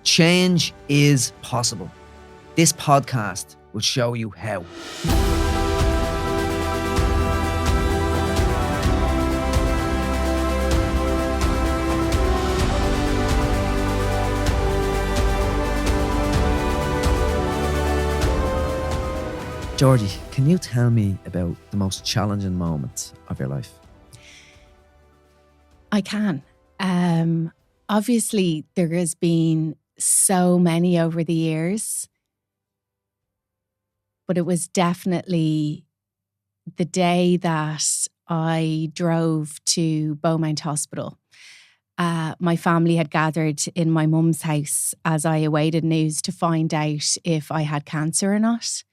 Change is possible. This podcast will show you how. Georgie, can you tell me about the most challenging moments of your life? I can. Obviously, there has been so many over the years, but it was definitely the day that I drove to Beaumont Hospital. My family had gathered in my mum's house as I awaited news to find out if I had cancer or not.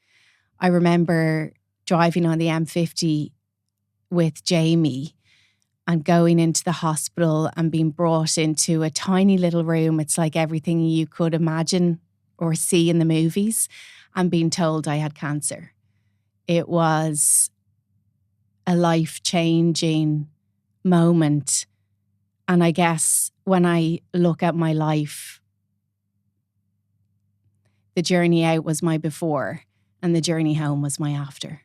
I remember driving on the M50 with Jamie and going into the hospital and being brought into a tiny little room. It's like everything you could imagine or see in the movies, and being told I had cancer. It was a life-changing moment. And I guess when I look at my life, the journey out was my before and the journey home was my after.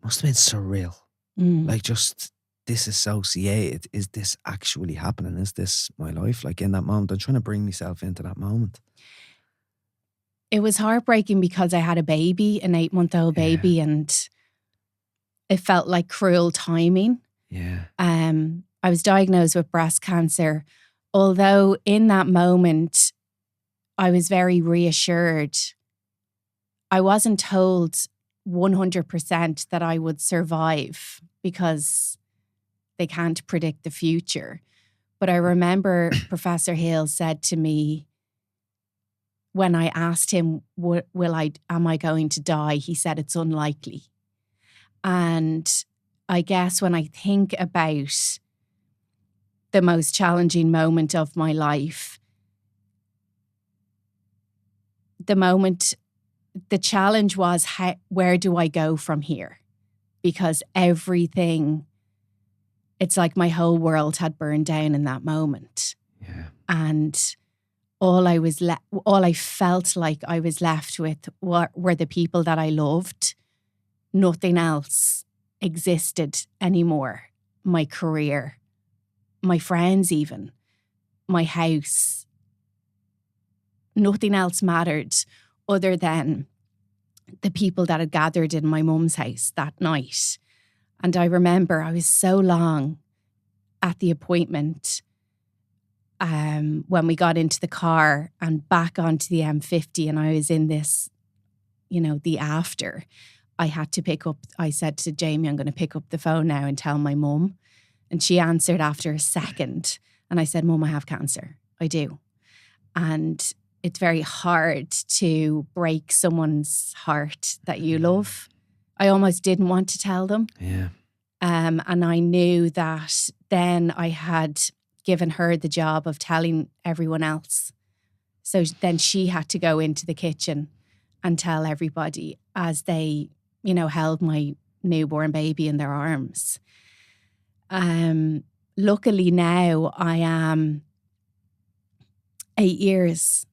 Must have been surreal. Like, just disassociated. Is this actually happening? Is this my life? Like, in that moment, I'm trying to bring myself into that moment. It was heartbreaking because I had a baby, an 8-month-old baby, and it felt like cruel timing. Yeah. I was diagnosed with breast cancer, although in that moment, I was very reassured. I wasn't told 100% that I would survive because they can't predict the future. But I remember Professor Hill said to me, when I asked him, am I going to die? He said, it's unlikely. And I guess when I think about the most challenging moment of my life, the challenge was, where do I go from here? Because everything, it's like my whole world had burned down in that moment. Yeah. And all I felt like I was left with were the people that I loved. Nothing else existed anymore. My career, my friends even, my house. Nothing else mattered other than the people that had gathered in my mum's house that night. And I remember I was so long at the appointment when we got into the car and back onto the M50, and I was in this, the after. I said to Jamie, I'm going to pick up the phone now and tell my mum. And she answered after a second. And I said, Mum, I have cancer. I do. And it's very hard to break someone's heart that you love. I almost didn't want to tell them. Yeah. And I knew that then I had given her the job of telling everyone else. So then she had to go into the kitchen and tell everybody as they, held my newborn baby in their arms. Luckily now I am 8 years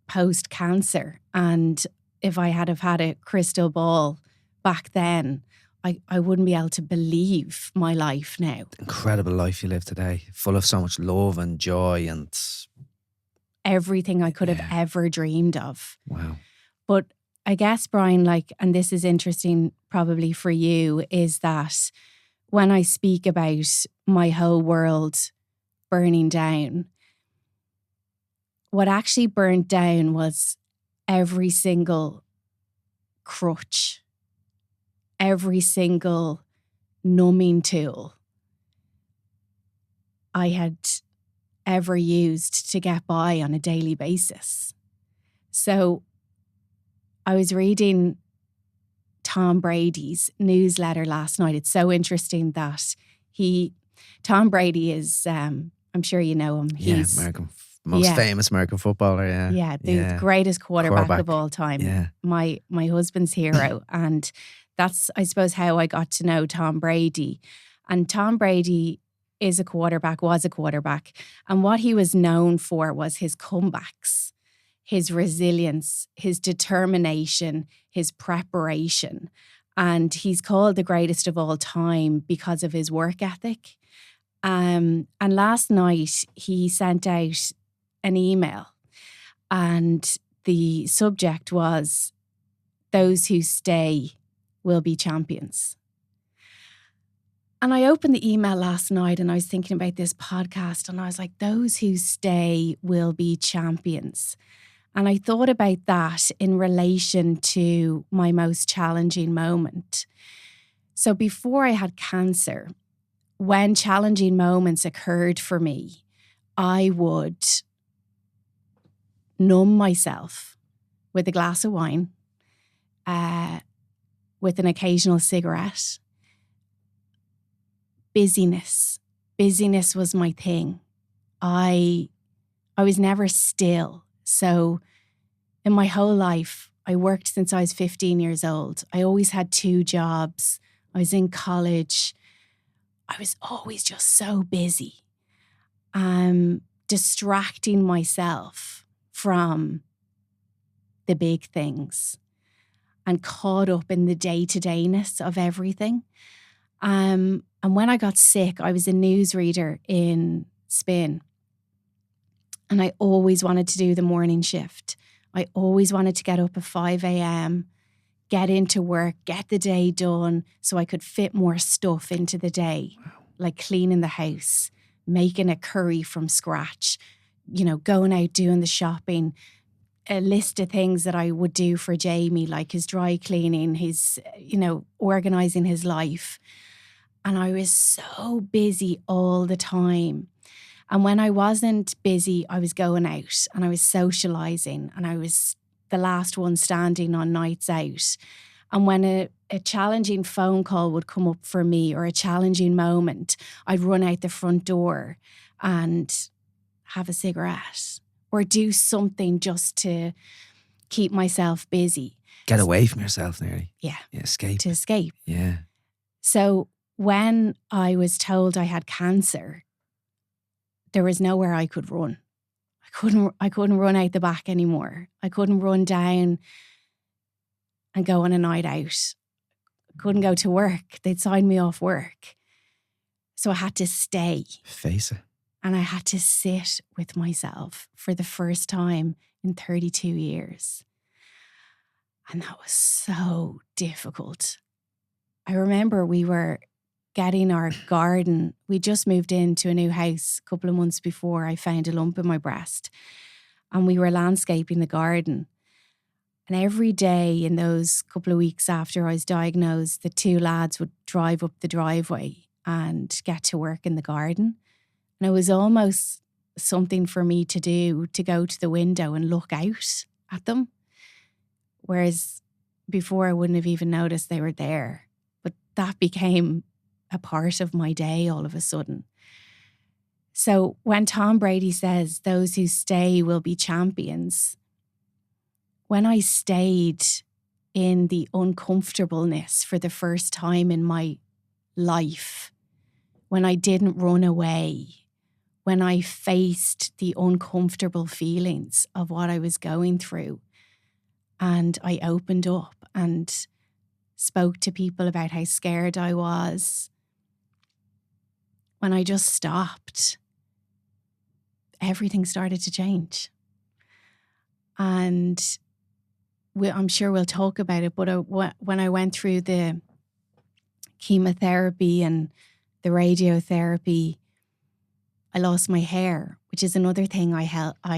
post-cancer. And if I had have had a crystal ball back then, I wouldn't be able to believe my life now. Incredible life you live today, full of so much love and joy and everything I could have ever dreamed of. Wow. But I guess, Brian, and this is interesting probably for you, is that when I speak about my whole world burning down, what actually burned down was every single crutch, every single numbing tool I had ever used to get by on a daily basis. So I was reading Tom Brady's newsletter last night. It's so interesting that Tom Brady is, I'm sure you know him. He's most famous American footballer. Yeah, the greatest quarterback of all time. Yeah. My husband's hero. And that's, I suppose, how I got to know Tom Brady. And Tom Brady is a quarterback, was a quarterback. And what he was known for was his comebacks, his resilience, his determination, his preparation. And he's called the greatest of all time because of his work ethic. And last night he sent out an email, and the subject was, "Those who stay will be champions." And I opened the email last night and I was thinking about this podcast, and I was like, those who stay will be champions. And I thought about that in relation to my most challenging moment. So before I had cancer, when challenging moments occurred for me, I would numb myself with a glass of wine, with an occasional cigarette. Busyness was my thing. I was never still. So in my whole life, I worked since I was 15 years old. I always had 2 jobs. I was in college. I was always just so busy, distracting myself from the big things and caught up in the day-to-dayness of everything. And when I got sick, I was a newsreader in Spin. And I always wanted to do the morning shift. I always wanted to get up at 5 a.m, get into work, get the day done so I could fit more stuff into the day, like cleaning the house, making a curry from scratch, going out doing the shopping, a list of things that I would do for Jamie, like his dry cleaning, his, organising his life. And I was so busy all the time. And when I wasn't busy, I was going out and I was socialising, and I was the last one standing on nights out. And when a challenging phone call would come up for me, or a challenging moment, I'd run out the front door and have a cigarette or do something just to keep myself busy. Get away from yourself nearly. Yeah. Escape. To escape. Yeah. So when I was told I had cancer, there was nowhere I could run. I couldn't run out the back anymore. I couldn't run down and go on a night out. I couldn't go to work. They'd sign me off work. So I had to stay. Face it. And I had to sit with myself for the first time in 32 years. And that was so difficult. I remember we were getting our garden. We just moved into a new house a couple of months before I found a lump in my breast. And we were landscaping the garden. And every day in those couple of weeks after I was diagnosed, the 2 lads would drive up the driveway and get to work in the garden. And it was almost something for me to do, to go to the window and look out at them. Whereas before I wouldn't have even noticed they were there. But that became a part of my day all of a sudden. So when Tom Brady says those who stay will be champions, when I stayed in the uncomfortableness for the first time in my life, when I didn't run away, when I faced the uncomfortable feelings of what I was going through, and I opened up and spoke to people about how scared I was, when I just stopped, everything started to change. And I'm sure we'll talk about it, but when I went through the chemotherapy and the radiotherapy, I lost my hair, which is another thing I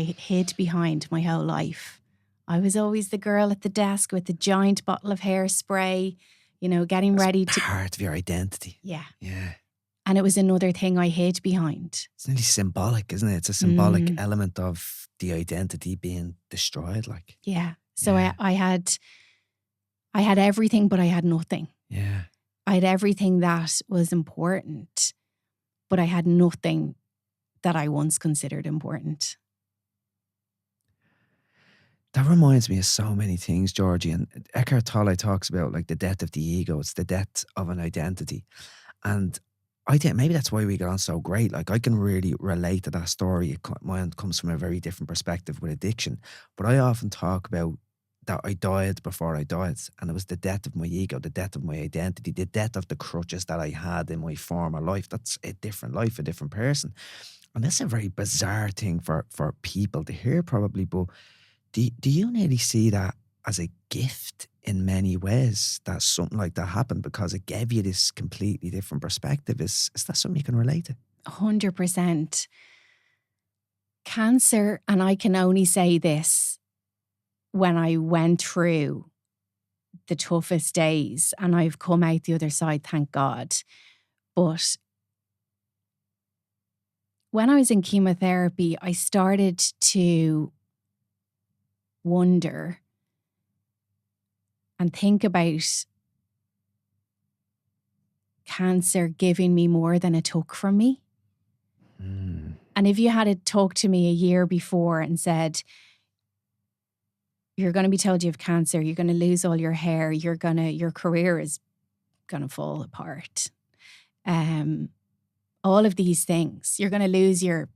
hid behind my whole life. I was always the girl at the desk with the giant bottle of hairspray, getting ready to... part of your identity. Yeah. Yeah. And it was another thing I hid behind. It's nearly symbolic, isn't it? It's a symbolic element of the identity being destroyed. Like, yeah. So yeah. I had everything, but I had nothing. Yeah. I had everything that was important, but I had nothing that I once considered important. That reminds me of so many things, Georgie. And Eckhart Tolle talks about like the death of the ego. It's the death of an identity. And I think maybe that's why we get on so great. Like, I can really relate to that story. Mine comes from a very different perspective with addiction. But I often talk about that I died before I died. And it was the death of my ego, the death of my identity, the death of the crutches that I had in my former life. That's a different life, a different person. And that's a very bizarre thing for people to hear, probably. But do you nearly see that as a gift in many ways, that something like that happened because it gave you this completely different perspective? Is that something you can relate to? 100%. Cancer, and I can only say this when I went through the toughest days, and I've come out the other side, thank God. But when I was in chemotherapy, I started to wonder and think about cancer giving me more than it took from me. And if you had talked to me a year before and said, you're going to be told you have cancer, you're going to lose all your hair, your career is going to fall apart. All of these things, you're going to lose your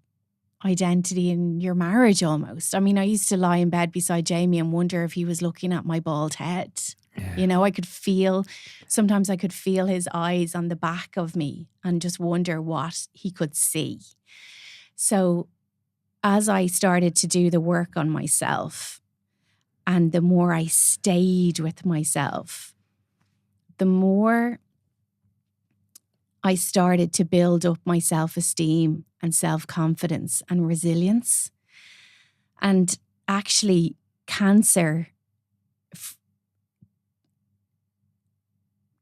identity in your marriage almost. I mean, I used to lie in bed beside Jamie and wonder if he was looking at my bald head. Yeah. You know, sometimes I could feel his eyes on the back of me and just wonder what he could see. So as I started to do the work on myself, and the more I stayed with myself, the more I started to build up my self-esteem and self-confidence and resilience. And actually, cancer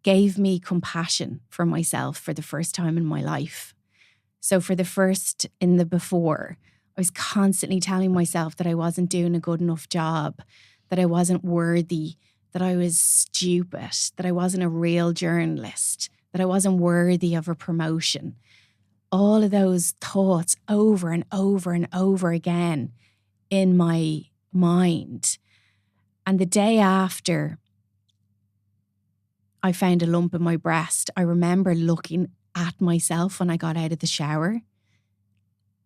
gave me compassion for myself for the first time in my life. So before, I was constantly telling myself that I wasn't doing a good enough job, that I wasn't worthy, that I was stupid, that I wasn't a real journalist, that I wasn't worthy of a promotion. All of those thoughts over and over and over again in my mind. And the day after I found a lump in my breast, I remember looking at myself when I got out of the shower,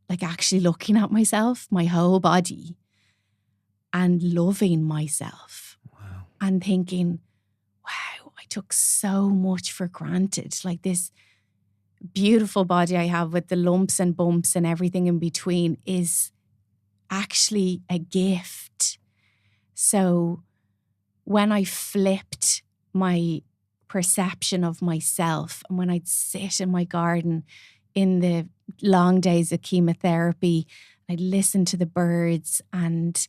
like actually looking at myself, my whole body, and loving myself. Wow. And thinking, wow, I took so much for granted. Like this beautiful body I have with the lumps and bumps and everything in between is actually a gift. So when I flipped my perception of myself, and when I'd sit in my garden in the long days of chemotherapy, I'd listen to the birds and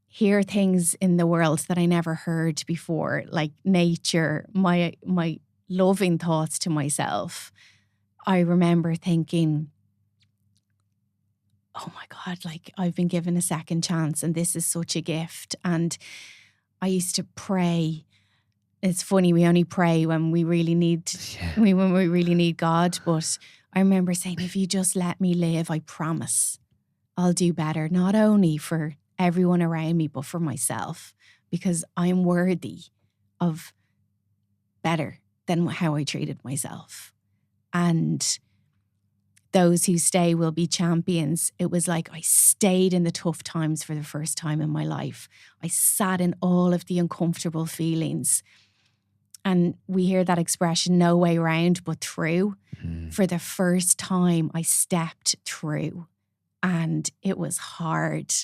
hear things in the world that I never heard before, like nature, my loving thoughts to myself. I remember thinking, oh my God, like I've been given a second chance and this is such a gift. And I used to pray. It's funny, we only pray when we really need when we really need God. But I remember saying, if you just let me live, I promise I'll do better, not only for everyone around me, but for myself, because I'm worthy of better than how I treated myself. And those who stay will be champions. It was like I stayed in the tough times for the first time in my life. I sat in all of the uncomfortable feelings. And we hear that expression, no way around but through. For the first time, I stepped through, and it was hard.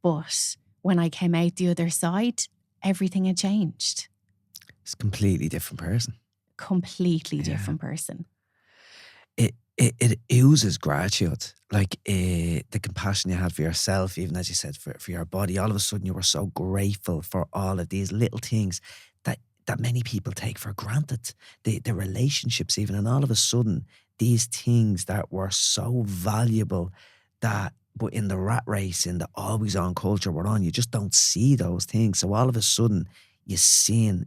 But when I came out the other side, everything had changed. It's a completely different person. Completely different person. It oozes gratitude, like the compassion you had for yourself, even as you said, for your body. All of a sudden, you were so grateful for all of these little things that many people take for granted, the relationships even, and all of a sudden, these things that were so valuable but in the rat race, in the always on culture we're on, you just don't see those things. So all of a sudden, you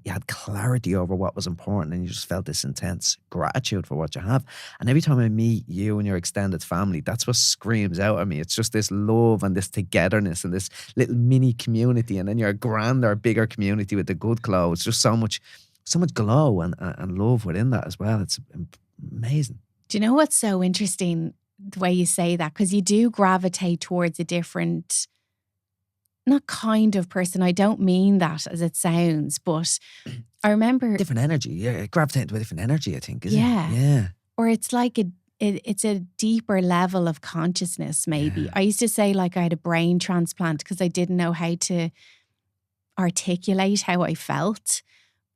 had clarity over what was important, and you just felt this intense gratitude for what you have. And every time I meet you and your extended family, that's what screams out at me. It's just this love and this togetherness and this little mini community, and then your grander, bigger community with the good clothes. Just so much so much glow and love within that as well. It's amazing. Do you know what's so interesting, the way you say that? Because you do gravitate towards a different, not kind of person. I don't mean that as it sounds, but I remember Different energy. Yeah, gravitating to a different energy, I think, is Yeah. it? Yeah. or it's like it's a deeper level of consciousness, maybe. Yeah. I used to say like I had a brain transplant because I didn't know how to articulate how I felt,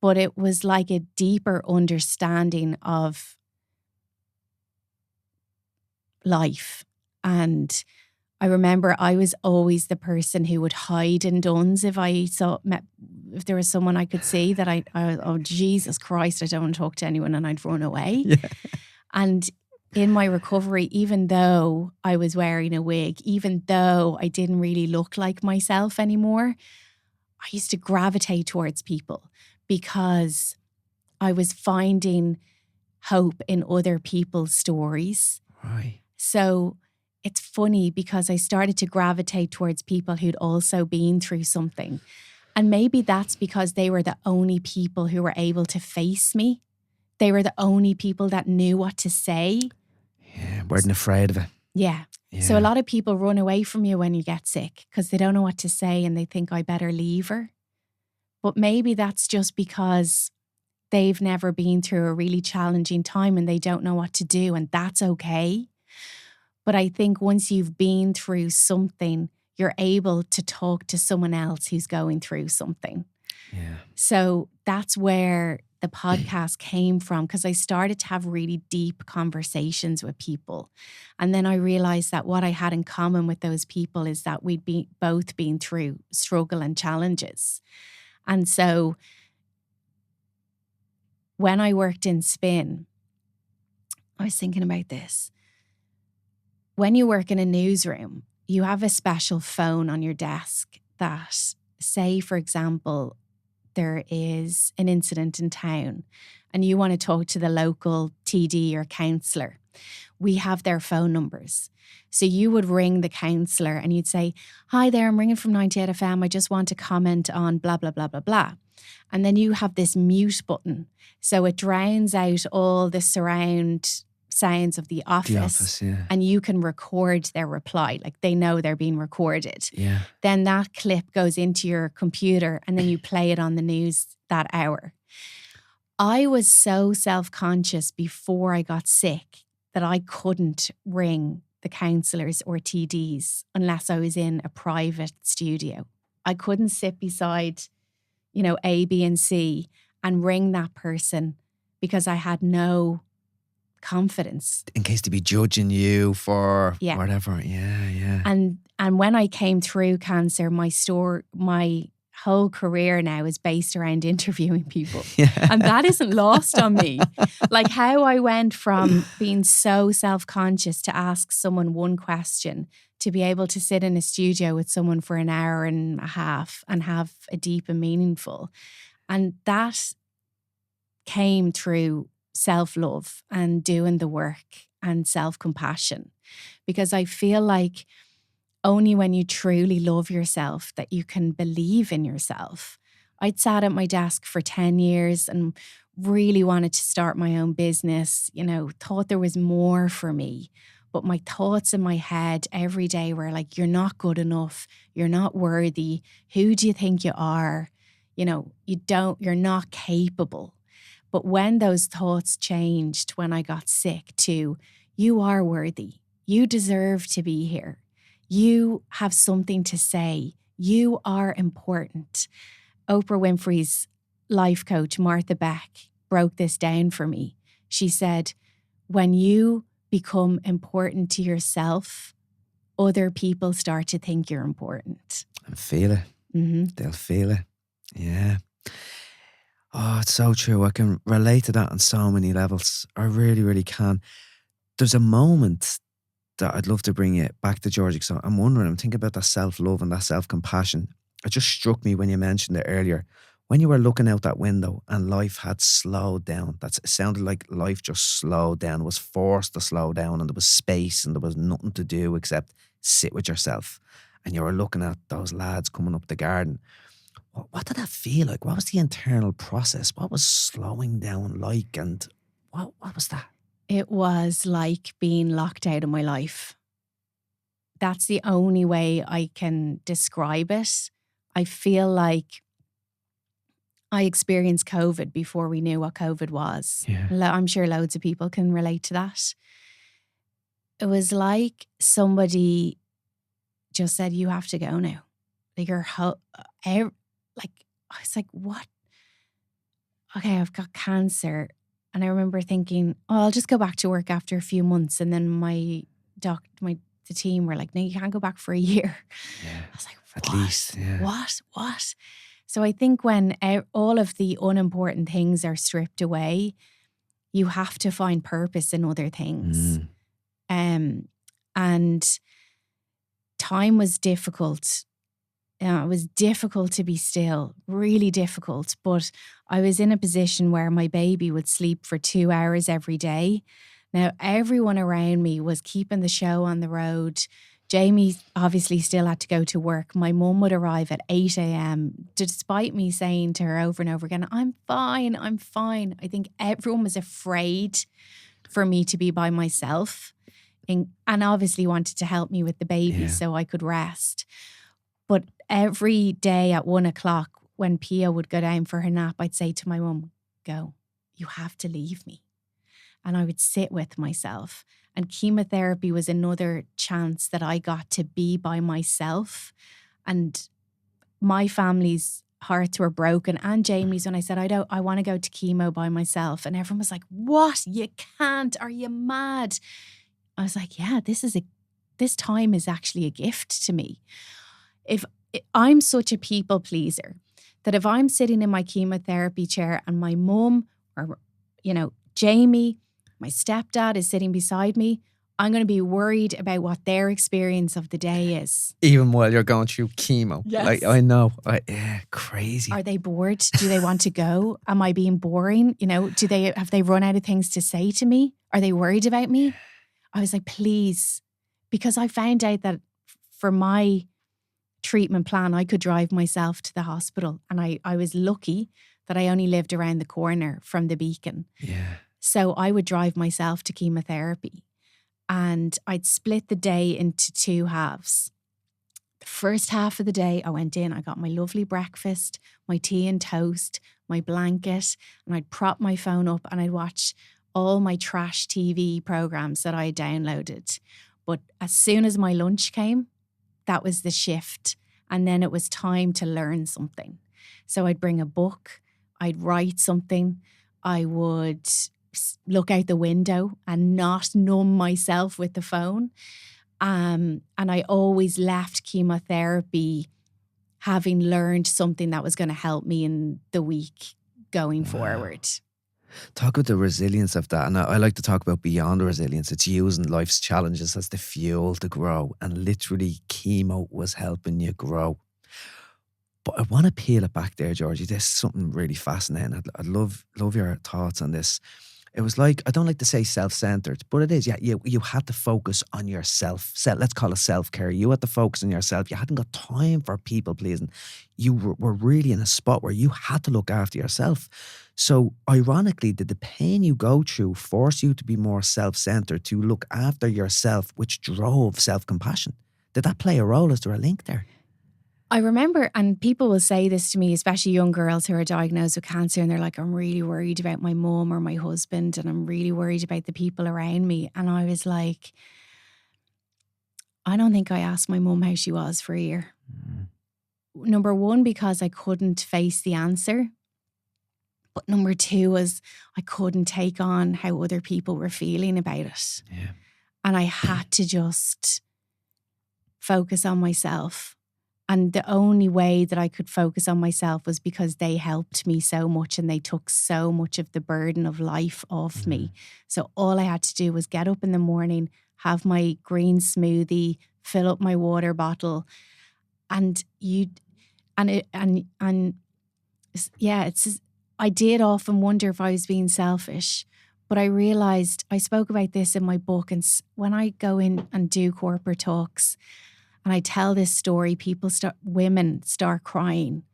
but it was like a deeper understanding of life. And I remember I was always the person who would hide in duns if if there was someone I could see that oh Jesus Christ, I don't want to talk to anyone, and I'd run away. Yeah. And in my recovery, even though I was wearing a wig, even though I didn't really look like myself anymore, I used to gravitate towards people because I was finding hope in other people's stories. Right. So it's funny because I started to gravitate towards people who'd also been through something. And maybe that's because they were the only people who were able to face me. They were the only people that knew what to say. Yeah, weren't afraid of it. Yeah. Yeah. So a lot of people run away from you when you get sick because they don't know what to say and they think I better leave her. But maybe that's just because they've never been through a really challenging time and they don't know what to do, and that's okay. But I think once you've been through something, you're able to talk to someone else who's going through something. Yeah. So that's where the podcast came from, because I started to have really deep conversations with people. And then I realized that what I had in common with those people is that we'd both been through struggle and challenges. And so when I worked in spin, I was thinking about this. When you work in a newsroom, you have a special phone on your desk that, say, for example, there is an incident in town and you want to talk to the local TD or councillor. We have their phone numbers. So you would ring the councillor and you'd say, "Hi there, I'm ringing from 98 FM. I just want to comment on blah, blah, blah, blah, blah." And then you have this mute button. So it drowns out all the surround sounds of the office. The office, yeah. And you can record their reply. Like they know they're being recorded. Yeah. Then that clip goes into your computer and then you play it on the news that hour. I was so self-conscious before I got sick that I couldn't ring the councillors or TDs unless I was in a private studio. I couldn't sit beside, A, B, and C and ring that person because I had no confidence. In case to be judging you for Yeah. whatever. Yeah, yeah. And when I came through cancer, my whole career now is based around interviewing people. Yeah. And that isn't lost on me. Like how I went from being so self-conscious to ask someone one question to be able to sit in a studio with someone for an hour and a half and have a deep and meaningful. And that came through self-love and doing the work and self-compassion. Because I feel like only when you truly love yourself that you can believe in yourself. I'd sat at my desk for 10 years and really wanted to start my own business, thought there was more for me. But my thoughts in my head every day were like, you're not good enough. You're not worthy. Who do you think you are? You're not capable. But when those thoughts changed when I got sick to, you are worthy. You deserve to be here. You have something to say. You are important. Oprah Winfrey's life coach, Martha Beck, broke this down for me. She said, when you become important to yourself, other people start to think you're important. And feel it. Mm-hmm. They'll feel it. Yeah. Oh, it's so true. I can relate to that on so many levels. I really, really can. There's a moment that I'd love to bring it back to Georgie. So I'm thinking about that self-love and that self-compassion. It just struck me when you mentioned it earlier. When you were looking out that window and life had slowed down, it sounded like life just slowed down, was forced to slow down, and there was space and there was nothing to do except sit with yourself. And you were looking at those lads coming up the garden. What did that feel like? What was the internal process? What was slowing down like? And what was that? It was like being locked out of my life. That's the only way I can describe it. I feel like I experienced COVID before we knew what COVID was. Yeah. I'm sure loads of people can relate to that. It was like somebody just said, you have to go now. Like I was like, what? Okay, I've got cancer. And I remember thinking, oh, I'll just go back to work after a few months. And then the team were like, no, you can't go back for a year. Yeah. I was like, At least, yeah. What? So I think when all of the unimportant things are stripped away, you have to find purpose in other things. And time was difficult. It was difficult to be still, really difficult. But I was in a position where my baby would sleep for 2 hours every day. Now, everyone around me was keeping the show on the road. Jamie obviously still had to go to work. My mum would arrive at 8 a.m. despite me saying to her over and over again, I'm fine. I think everyone was afraid for me to be by myself and obviously wanted to help me with the baby so I could rest. But every day at 1 o'clock when Pia would go down for her nap, I'd say to my mum, go, you have to leave me. And I would sit with myself. And chemotherapy was another chance that I got to be by myself. And my family's hearts were broken, and Jamie's, when I said, I want to go to chemo by myself. And everyone was like, what? You can't. Are you mad? I was like, yeah, this time is actually a gift to me. If I'm such a people pleaser that if I'm sitting in my chemotherapy chair and my mum or, Jamie, my stepdad is sitting beside me, I'm going to be worried about what their experience of the day is. Even while you're going through chemo. Yes. Like, I know. Crazy. Are they bored? Do they want to go? Am I being boring? Have they run out of things to say to me? Are they worried about me? I was like, please. Because I found out that for my treatment plan, I could drive myself to the hospital. And I was lucky that I only lived around the corner from the Beacon. Yeah. So I would drive myself to chemotherapy. And I'd split the day into 2 halves. The first half of the day, I went in, I got my lovely breakfast, my tea and toast, my blanket, and I'd prop my phone up and I'd watch all my trash TV programs that I downloaded. But as soon as my lunch came, that was the shift. And then it was time to learn something. So I'd bring a book, I'd write something, I would look out the window and not numb myself with the phone. And I always left chemotherapy having learned something that was going to help me in the week going forward. Talk about the resilience of that. And I like to talk about beyond the resilience. It's using life's challenges as the fuel to grow. And literally chemo was helping you grow. But I want to peel it back there, Georgie. There's something really fascinating. I'd love your thoughts on this. It was like, I don't like to say self-centered, but it is. Yeah, you had to focus on yourself. Let's call it self-care. You had to focus on yourself. You hadn't got time for people pleasing. You were really in a spot where you had to look after yourself. So ironically, did the pain you go through force you to be more self-centered, to look after yourself, which drove self-compassion? Did that play a role? Is there a link there? I remember, and people will say this to me, especially young girls who are diagnosed with cancer, and they're like, I'm really worried about my mum or my husband, and I'm really worried about the people around me. And I was like, I don't think I asked my mum how she was for a year. Number one, because I couldn't face the answer. But number two was I couldn't take on how other people were feeling about it. Yeah. And I had to just focus on myself. And the only way that I could focus on myself was because they helped me so much and they took so much of the burden of life off me. So all I had to do was get up in the morning, have my green smoothie, fill up my water bottle, I did often wonder if I was being selfish, but I realized, I spoke about this in my book, and when I go in and do corporate talks and I tell this story, women start crying.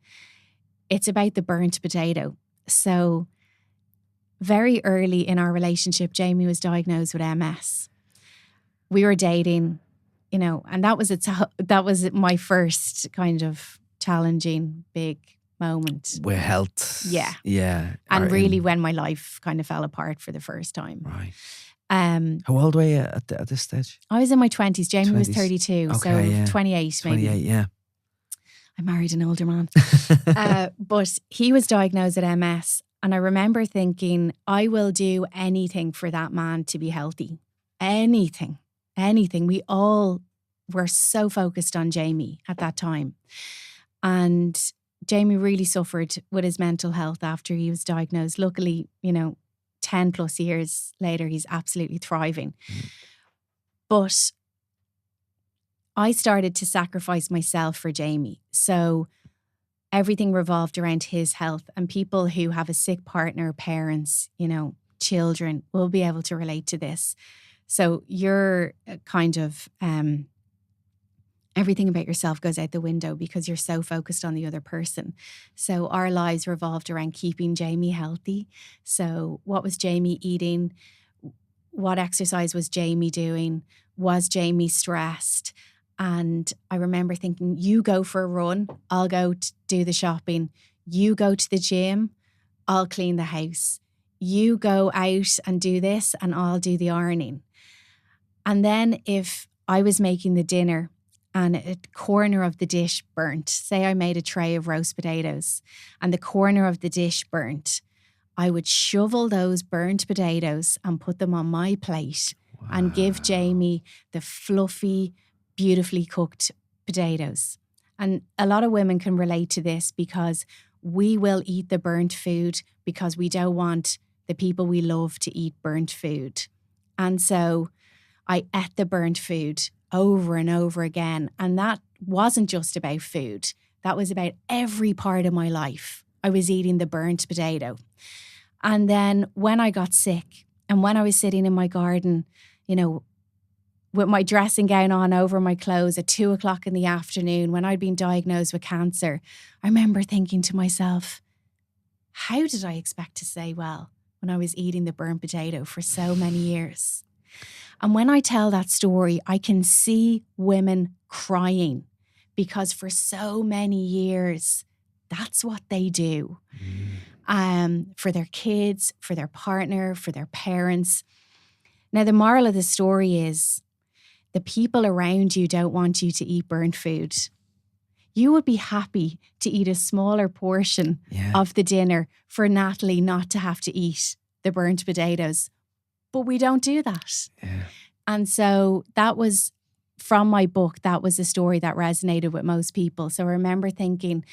It's about the burnt potato. So very early in our relationship, Jamie was diagnosed with MS. We were dating, and that was my first kind of challenging big moment. With health. Yeah. Yeah. And really when my life kind of fell apart for the first time. Right. How old were you at this stage? I was in my 20s. Jamie was 32. Okay, so yeah. 28 maybe. 28, yeah. I married an older man. But he was diagnosed with MS. And I remember thinking, I will do anything for that man to be healthy. Anything. We all were so focused on Jamie at that time. And Jamie really suffered with his mental health after he was diagnosed. Luckily, 10 plus years later, he's absolutely thriving. But I started to sacrifice myself for Jamie. So everything revolved around his health, and people who have a sick partner, parents, children will be able to relate to this. So you're kind of, everything about yourself goes out the window because you're so focused on the other person. So our lives revolved around keeping Jamie healthy. So what was Jamie eating? What exercise was Jamie doing? Was Jamie stressed? And I remember thinking, you go for a run, I'll go to do the shopping. You go to the gym, I'll clean the house. You go out and do this and I'll do the ironing. And then if I was making the dinner and a corner of the dish burnt, say I made a tray of roast potatoes and the corner of the dish burnt, I would shovel those burnt potatoes and put them on my plate and give Jamie the fluffy, beautifully cooked potatoes. And a lot of women can relate to this because we will eat the burnt food because we don't want the people we love to eat burnt food. And so I ate the burnt food over and over again. And that wasn't just about food. That was about every part of my life. I was eating the burnt potato. And then when I got sick and when I was sitting in my garden, with my dressing gown on over my clothes at 2:00 in the afternoon when I'd been diagnosed with cancer, I remember thinking to myself, how did I expect to stay well when I was eating the burnt potato for so many years? And when I tell that story, I can see women crying because for so many years, that's what they do. For their kids, for their partner, for their parents. Now, the moral of the story is the people around you don't want you to eat burnt food. You would be happy to eat a smaller portion of the dinner for Natalie not to have to eat the burnt potatoes. But we don't do that. Yeah. And so that was, from my book, that was a story that resonated with most people. So I remember thinking,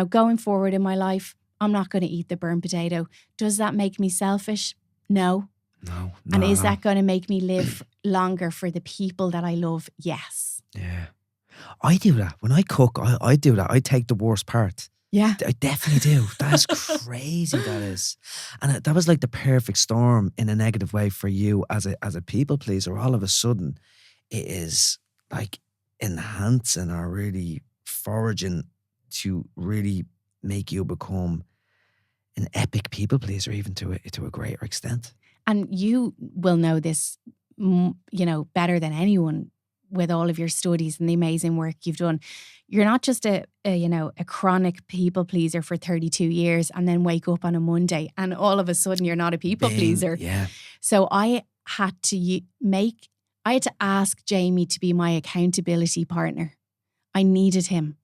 going forward in my life, I'm not going to eat the burnt potato. Does that make me selfish? No. No. And is that going to make me live longer for the people that I love? Yes. Yeah. I do that. When I cook, I do that. I take the worst part. Yeah. I definitely do. That's crazy, that is. And that was like the perfect storm in a negative way for you as a people pleaser. All of a sudden, it is like enhancing or really foraging to really make you become an epic people pleaser, even to a greater extent. And you will know this, better than anyone with all of your studies and the amazing work you've done. You're not just a chronic people pleaser for 32 years and then wake up on a Monday and all of a sudden you're not a people pleaser. Yeah. So I had to ask Jamie to be my accountability partner. I needed him.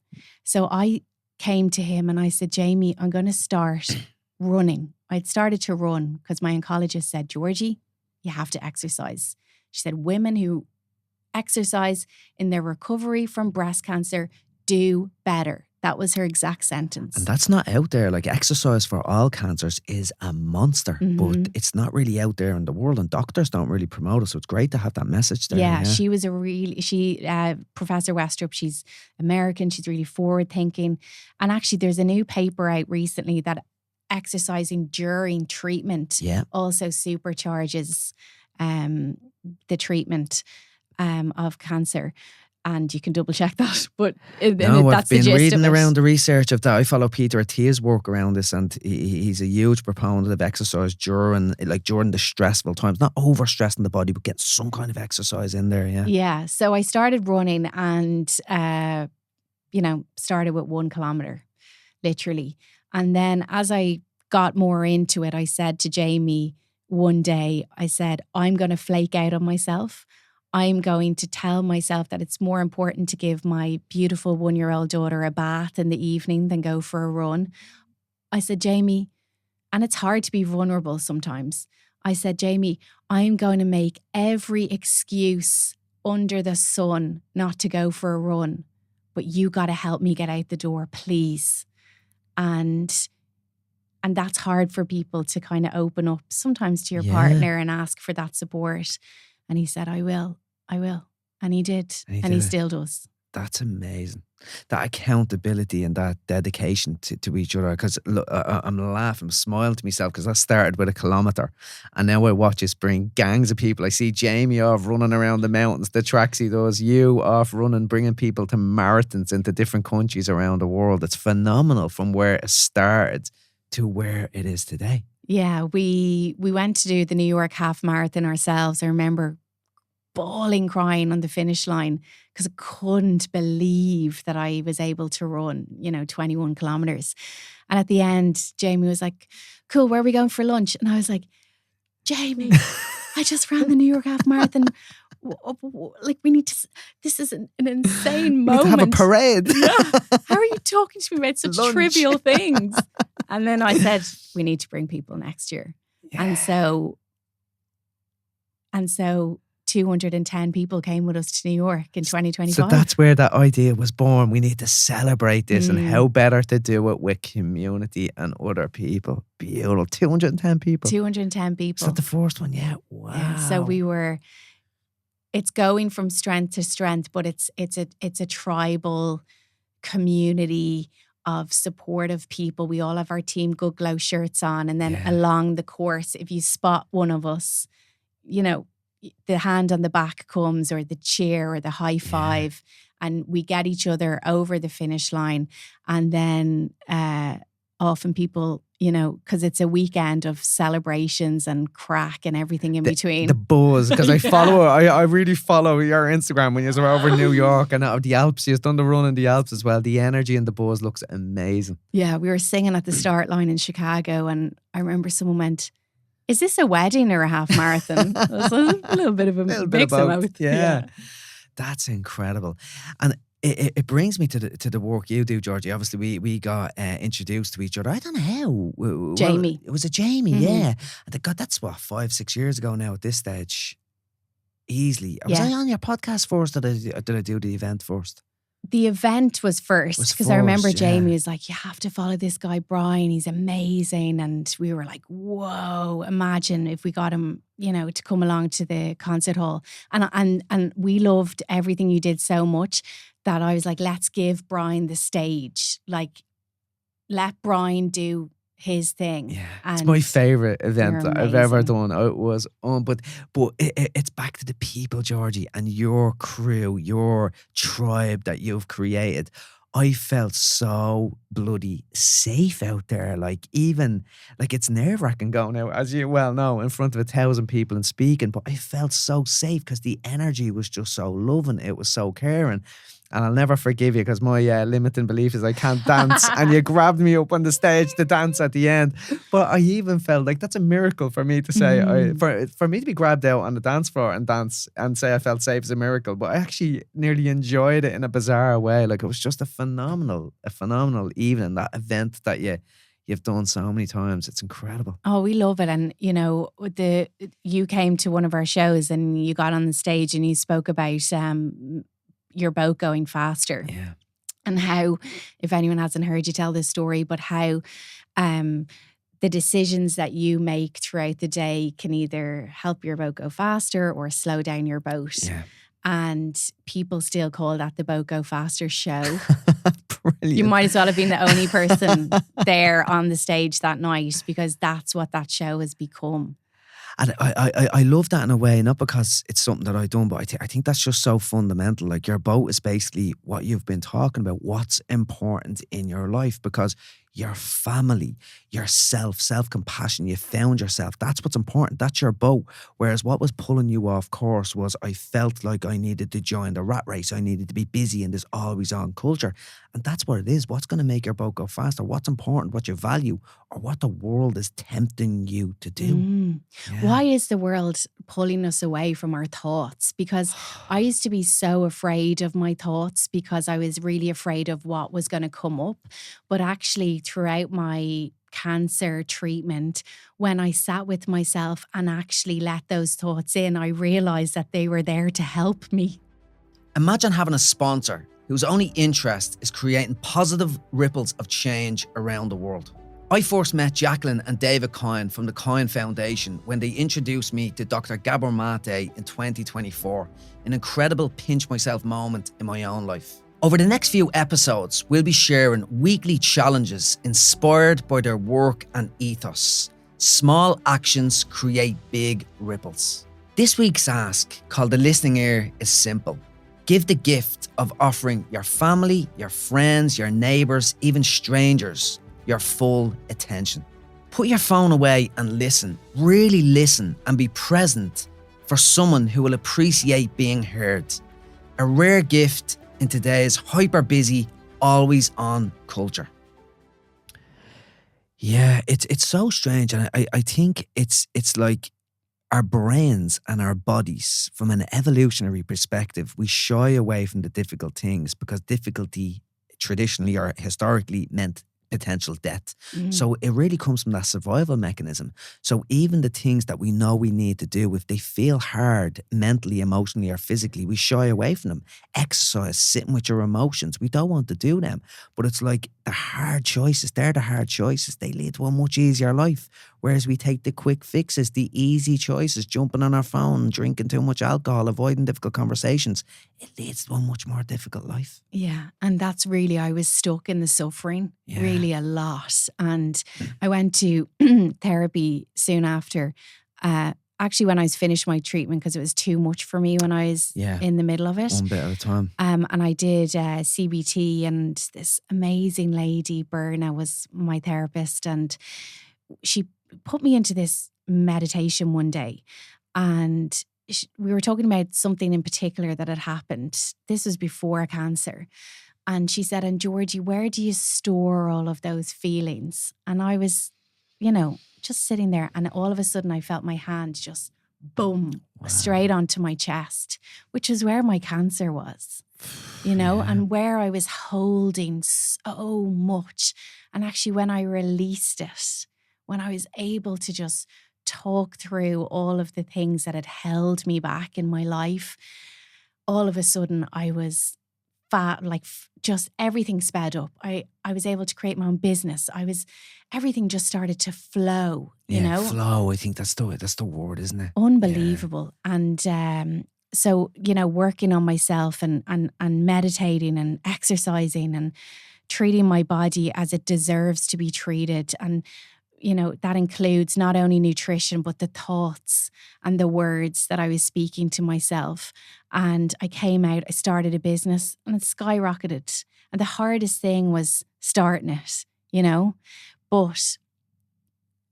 So I came to him and I said, Jamie, I'm going to start running. I'd started to run because my oncologist said, Georgie, you have to exercise. She said, women who exercise in their recovery from breast cancer do better. That was her exact sentence. And that's not out there. Like, exercise for all cancers is a monster, but it's not really out there in the world, and doctors don't really promote it. So it's great to have that message there. Yeah, she was Professor Westrup, she's American, she's really forward thinking. And actually there's a new paper out recently that exercising during treatment also supercharges the treatment of cancer. And you can double check that. But No, I've that's the been gist reading of it. around the research of that. I follow Peter Attia's work around this, and he's a huge proponent of exercise during the stressful times. Not overstressing the body, but getting some kind of exercise in there. Yeah. Yeah. So I started running and, started with 1 kilometre, literally. And then as I got more into it, I said to Jamie one day, I said, I'm going to flake out on myself. I'm going to tell myself that it's more important to give my beautiful 1-year-old daughter a bath in the evening than go for a run. I said, Jamie, and it's hard to be vulnerable sometimes. I said, Jamie, I'm going to make every excuse under the sun not to go for a run, but you got to help me get out the door, please. And that's hard for people to kind of open up sometimes to your partner and ask for that support. And he said, I will. And he did. And he still does. That's amazing. That accountability and that dedication to each other. Because I'm laughing, I'm smiling to myself because I started with 1 kilometre. And now I watch us bring gangs of people. I see Jamie off running around the mountains, the tracks he does, you off running, bringing people to marathons into different countries around the world. It's phenomenal from where it started to where it is today. Yeah, we went to do the New York half marathon ourselves. I remember bawling, crying on the finish line because I couldn't believe that I was able to run, 21 kilometres. And at the end, Jamie was like, cool, where are we going for lunch? And I was like, Jamie, I just ran the New York half marathon. Like, we need to, this is an insane moment. We need to have a parade. Yeah. How are you talking to me about such Lunch. trivial things? And then I said, we need to bring people next year. Yeah. And so 210 people came with us to New York in 2025. So that's where that idea was born. We need to celebrate this, and how better to do it with community and other people. Beautiful. 210 people. 210 people. Is that the first one? Yeah. Wow. Yeah, so it's going from strength to strength, but it's a tribal community of supportive people. We all have our Team Good Glow shirts on, and then along the course, if you spot one of us, the hand on the back comes, or the cheer, or the high five, and we get each other over the finish line. And then often people, because it's a weekend of celebrations and crack and everything in between. The buzz, because I really follow your Instagram when you're over in New York and out of the Alps. You've done the run in the Alps as well. The energy and the buzz looks amazing. Yeah, we were singing at the start line in Chicago, and I remember someone went, is this a wedding or a half marathon? It was a little bit of a mix of both. Yeah. That's incredible. And it brings me to the work you do, Georgie. Obviously, we got introduced to each other. I don't know how. Jamie. Well, it was a Jamie, yeah. And God, that's 5-6 years ago now at this stage. Easily. Was I on your podcast first, or did I do the event first? The event was first, because I remember Jamie was like, you have to follow this guy, Brian. He's amazing. And we were like, whoa, imagine if we got him, to come along to the concert hall. And we loved everything you did so much that I was like, let's give Brian the stage. Like, let Brian do his thing. Yeah, it's my favourite event that I've ever done. It was but it's back to the people, Georgie, and your crew, your tribe that you've created. I felt so bloody safe out there. It's nerve-wracking going out, as you well know, in front of 1,000 people and speaking, but I felt so safe because the energy was just so loving. It was so caring. And I'll never forgive you because my limiting belief is I can't dance. And you grabbed me up on the stage to dance at the end. But I even felt like that's a miracle for me to say. For me to be grabbed out on the dance floor and dance and say I felt safe is a miracle. But I actually nearly enjoyed it in a bizarre way. Like, it was just a phenomenal evening, that event that you've done so many times. It's incredible. Oh, we love it. And, you came to one of our shows and you got on the stage and you spoke about your boat going faster. Yeah. And how, if anyone hasn't heard you tell this story, but how the decisions that you make throughout the day can either help your boat go faster or slow down your boat. Yeah. And people still call that the Boat Go Faster show. Brilliant. You might as well have been the only person there on the stage that night, because that's what that show has become. And I love that in a way, not because it's something that I've done, but I think that's just so fundamental. Like your boat is basically what you've been talking about, what's important in your life, because your family, yourself, self-compassion, you found yourself. That's what's important. That's your boat. Whereas what was pulling you off course was I felt like I needed to join the rat race. I needed to be busy in this always on culture. And that's what it is. What's going to make your boat go faster? What's important, what you value, or what the world is tempting you to do. Yeah. Why is the world pulling us away from our thoughts? Because I used to be so afraid of my thoughts because I was really afraid of what was going to come up. But actually, throughout my cancer treatment, when I sat with myself and actually let those thoughts in, I realized that they were there to help me. Imagine having a sponsor whose only interest is creating positive ripples of change around the world. I first met Jacqueline and David Coyne from the Coyne Foundation when they introduced me to Dr. Gabor Mate in 2024, an incredible pinch myself moment in my own life. Over the next few episodes, we'll be sharing weekly challenges inspired by their work and ethos. Small actions create big ripples. This week's ask, called the listening ear, is simple. Give the gift of offering your family, your friends, your neighbours, even strangers, your full attention. Put your phone away and listen. Really listen and be present for someone who will appreciate being heard. A rare gift in today's hyper-busy, always-on culture. Yeah, it's so strange, and I think it's like our brains and our bodies, from an evolutionary perspective, we shy away from the difficult things because difficulty traditionally or historically meant potential death. So it really comes from that survival mechanism. So even the things that we know we need to do, if they feel hard mentally, emotionally, or physically, we shy away from them. Exercise, sitting with your emotions, we don't want to do them. But it's like the hard choices, they're the hard choices. They lead to a much easier life. Whereas we take the quick fixes, the easy choices, jumping on our phone, drinking too much alcohol, avoiding difficult conversations. It leads to a much more difficult life. Yeah. And that's really, I was stuck in the suffering really a lot. And I went to therapy soon after. Actually, when I was finished my treatment, because it was too much for me when I was in the middle of it. One bit at a time. And I did CBT, and this amazing lady, Berna, was my therapist. And she put me into this meditation one day. And we were talking about something in particular that had happened. This was before cancer. And she said, and Georgie, where do you store all of those feelings? And I was, just sitting there, and all of a sudden I felt my hand just boom, straight onto my chest, which is where my cancer was, and where I was holding so much. And actually when I released it, when I was able to just talk through all of the things that had held me back in my life, all of a sudden I was just everything sped up. I was able to create my own business. Everything just started to flow, Flow. I think that's the word, isn't it? Unbelievable. Yeah. And so, working on myself and meditating and exercising and treating my body as it deserves to be treated. And that includes not only nutrition, but the thoughts and the words that I was speaking to myself. And I came out, I started a business, and it skyrocketed. And the hardest thing was starting it, But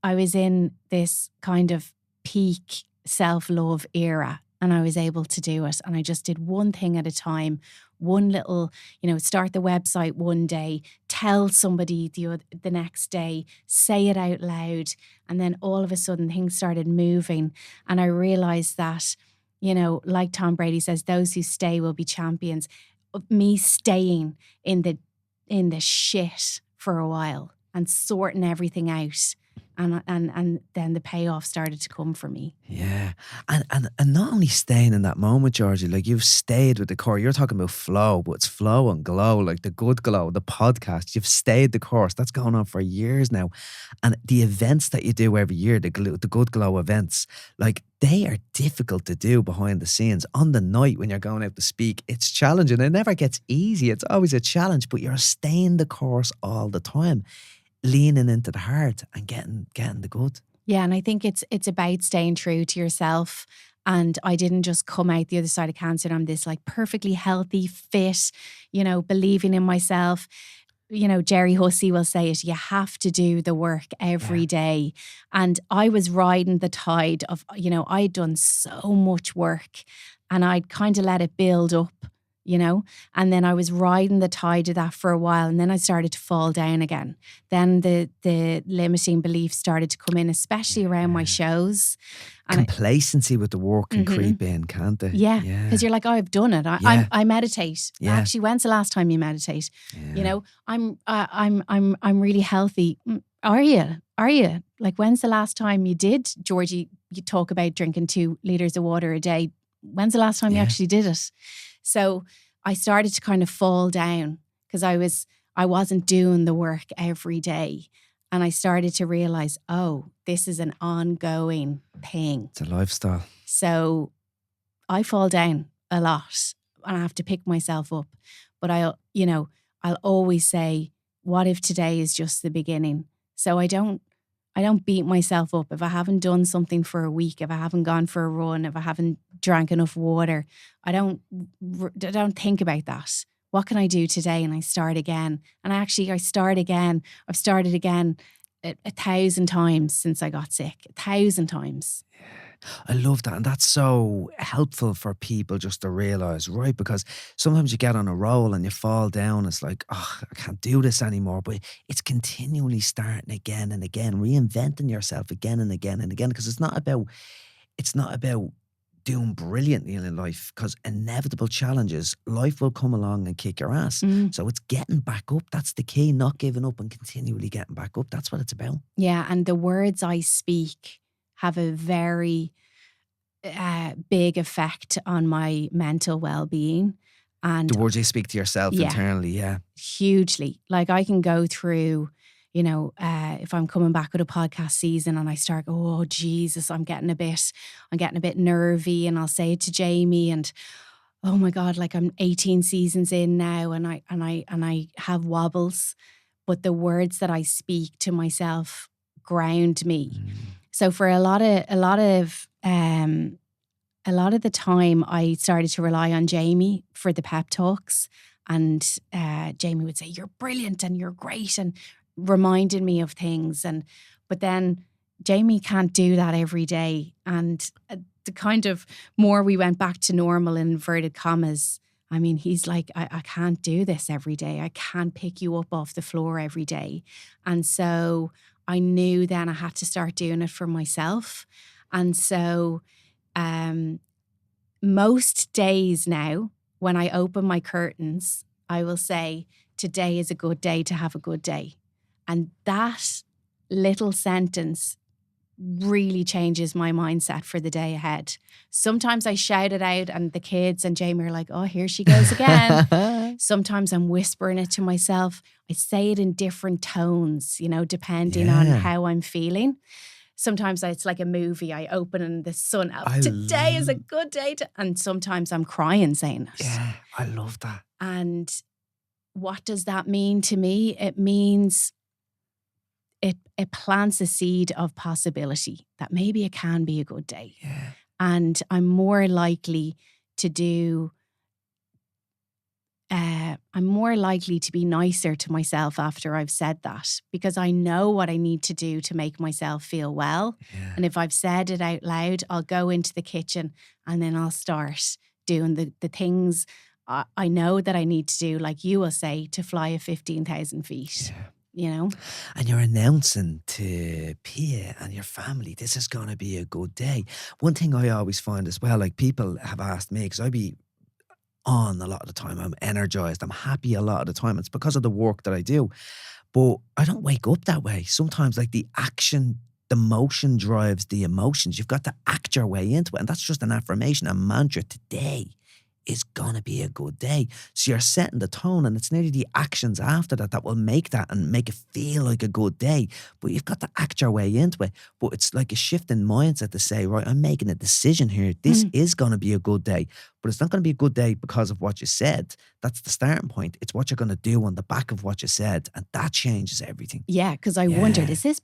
I was in this kind of peak self-love era, and I was able to do it. And I just did one thing at a time, one little, start the website one day, tell somebody the next day, say it out loud. And then all of a sudden things started moving. And I realized that, like Tom Brady says, those who stay will be champions. Me staying in the shit for a while and sorting everything out. And then the payoff started to come for me. Yeah. And not only staying in that moment, Georgie, like you've stayed with the core. You're talking about flow, but it's flow and glow, like the good glow, the podcast. You've stayed the course. That's going on for years now. And the events that you do every year, the good glow events, like they are difficult to do behind the scenes. On the night when you're going out to speak, it's challenging. It never gets easy. It's always a challenge, but you're staying the course all the time, leaning into the heart and getting the good. Yeah, and I think it's about staying true to yourself. And I didn't just come out the other side of cancer and I'm this like perfectly healthy, fit, believing in myself. Jerry Hussey will say it, you have to do the work every Yeah. day. And I was riding the tide of, I'd done so much work and I'd kind of let it build up. And then I was riding the tide of that for a while and then I started to fall down again. Then the limiting beliefs started to come in, especially around my shows. And Complacency with the work can creep in, can't they? yeah, Yeah. because you're like, oh, I've done it. Yeah. I meditate. Yeah. Actually, when's the last time you meditate? Yeah. I'm really healthy. Are you? Like, when's the last time you did, Georgie? You talk about drinking 2 liters of water a day. When's the last time you actually did it? So I started to kind of fall down because I wasn't doing the work every day. And I started to realize, oh, this is an ongoing thing. It's a lifestyle. So I fall down a lot and I have to pick myself up. But I'll always say, what if today is just the beginning? So I don't beat myself up if I haven't done something for a week, if I haven't gone for a run, if I haven't drank enough water. I don't think about that. What can I do today? And I start again. And I start again. I've started again 1,000 times since I got sick. 1,000 times. I love that. And that's so helpful for people just to realise, right? Because sometimes you get on a roll and you fall down. It's like, oh, I can't do this anymore. But it's continually starting again and again, reinventing yourself again and again and again. Because it's not about doing brilliantly in life, because inevitable challenges, life will come along and kick your ass. So it's getting back up. That's the key, not giving up and continually getting back up. That's what it's about. Yeah, and the words I speak have a very big effect on my mental well-being. And the words you speak to yourself internally, yeah. Hugely. Like I can go through, if I'm coming back with a podcast season and I start, oh Jesus, I'm getting a bit nervy, and I'll say it to Jamie, and oh my God, like I'm 18 seasons in now and I have wobbles, but the words that I speak to myself ground me. So for a lot of the time, I started to rely on Jamie for the pep talks, and Jamie would say, "You're brilliant and you're great," and reminded me of things. But then Jamie can't do that every day, and the kind of more we went back to normal in inverted commas. I mean, he's like, I can't do this every day. I can't pick you up off the floor every day, and so I knew then I had to start doing it for myself. And so most days now, when I open my curtains, I will say, today is a good day to have a good day. And that little sentence really changes my mindset for the day ahead. Sometimes I shout it out and the kids and Jamie are like, oh, here she goes again. Sometimes I'm whispering it to myself. I say it in different tones, depending on how I'm feeling. Sometimes it's like a movie. I open and the sun up. Today is a good day. And sometimes I'm crying saying it. Yeah, I love that. And what does that mean to me? It means it plants a seed of possibility that maybe it can be a good day. Yeah. And I'm more likely to be nicer to myself after I've said that, because I know what I need to do to make myself feel well. Yeah. And if I've said it out loud, I'll go into the kitchen and then I'll start doing the things I know that I need to do, like you will say, to fly at 15,000 feet. Yeah. And you're announcing to Pia and your family, this is going to be a good day. One thing I always find as well, like people have asked me, because I be on a lot of the time, I'm energized, I'm happy a lot of the time. It's because of the work that I do. But I don't wake up that way. Sometimes like the motion drives the emotions. You've got to act your way into it. And that's just an affirmation, a mantra. Today is going to be a good day. So you're setting the tone, and it's nearly the actions after that will make that and make it feel like a good day. But you've got to act your way into it. But it's like a shift in mindset to say, right, I'm making a decision here. This is going to be a good day. But it's not going to be a good day because of what you said. That's the starting point. It's what you're going to do on the back of what you said. And that changes everything. Yeah, because I wondered, Yeah. is this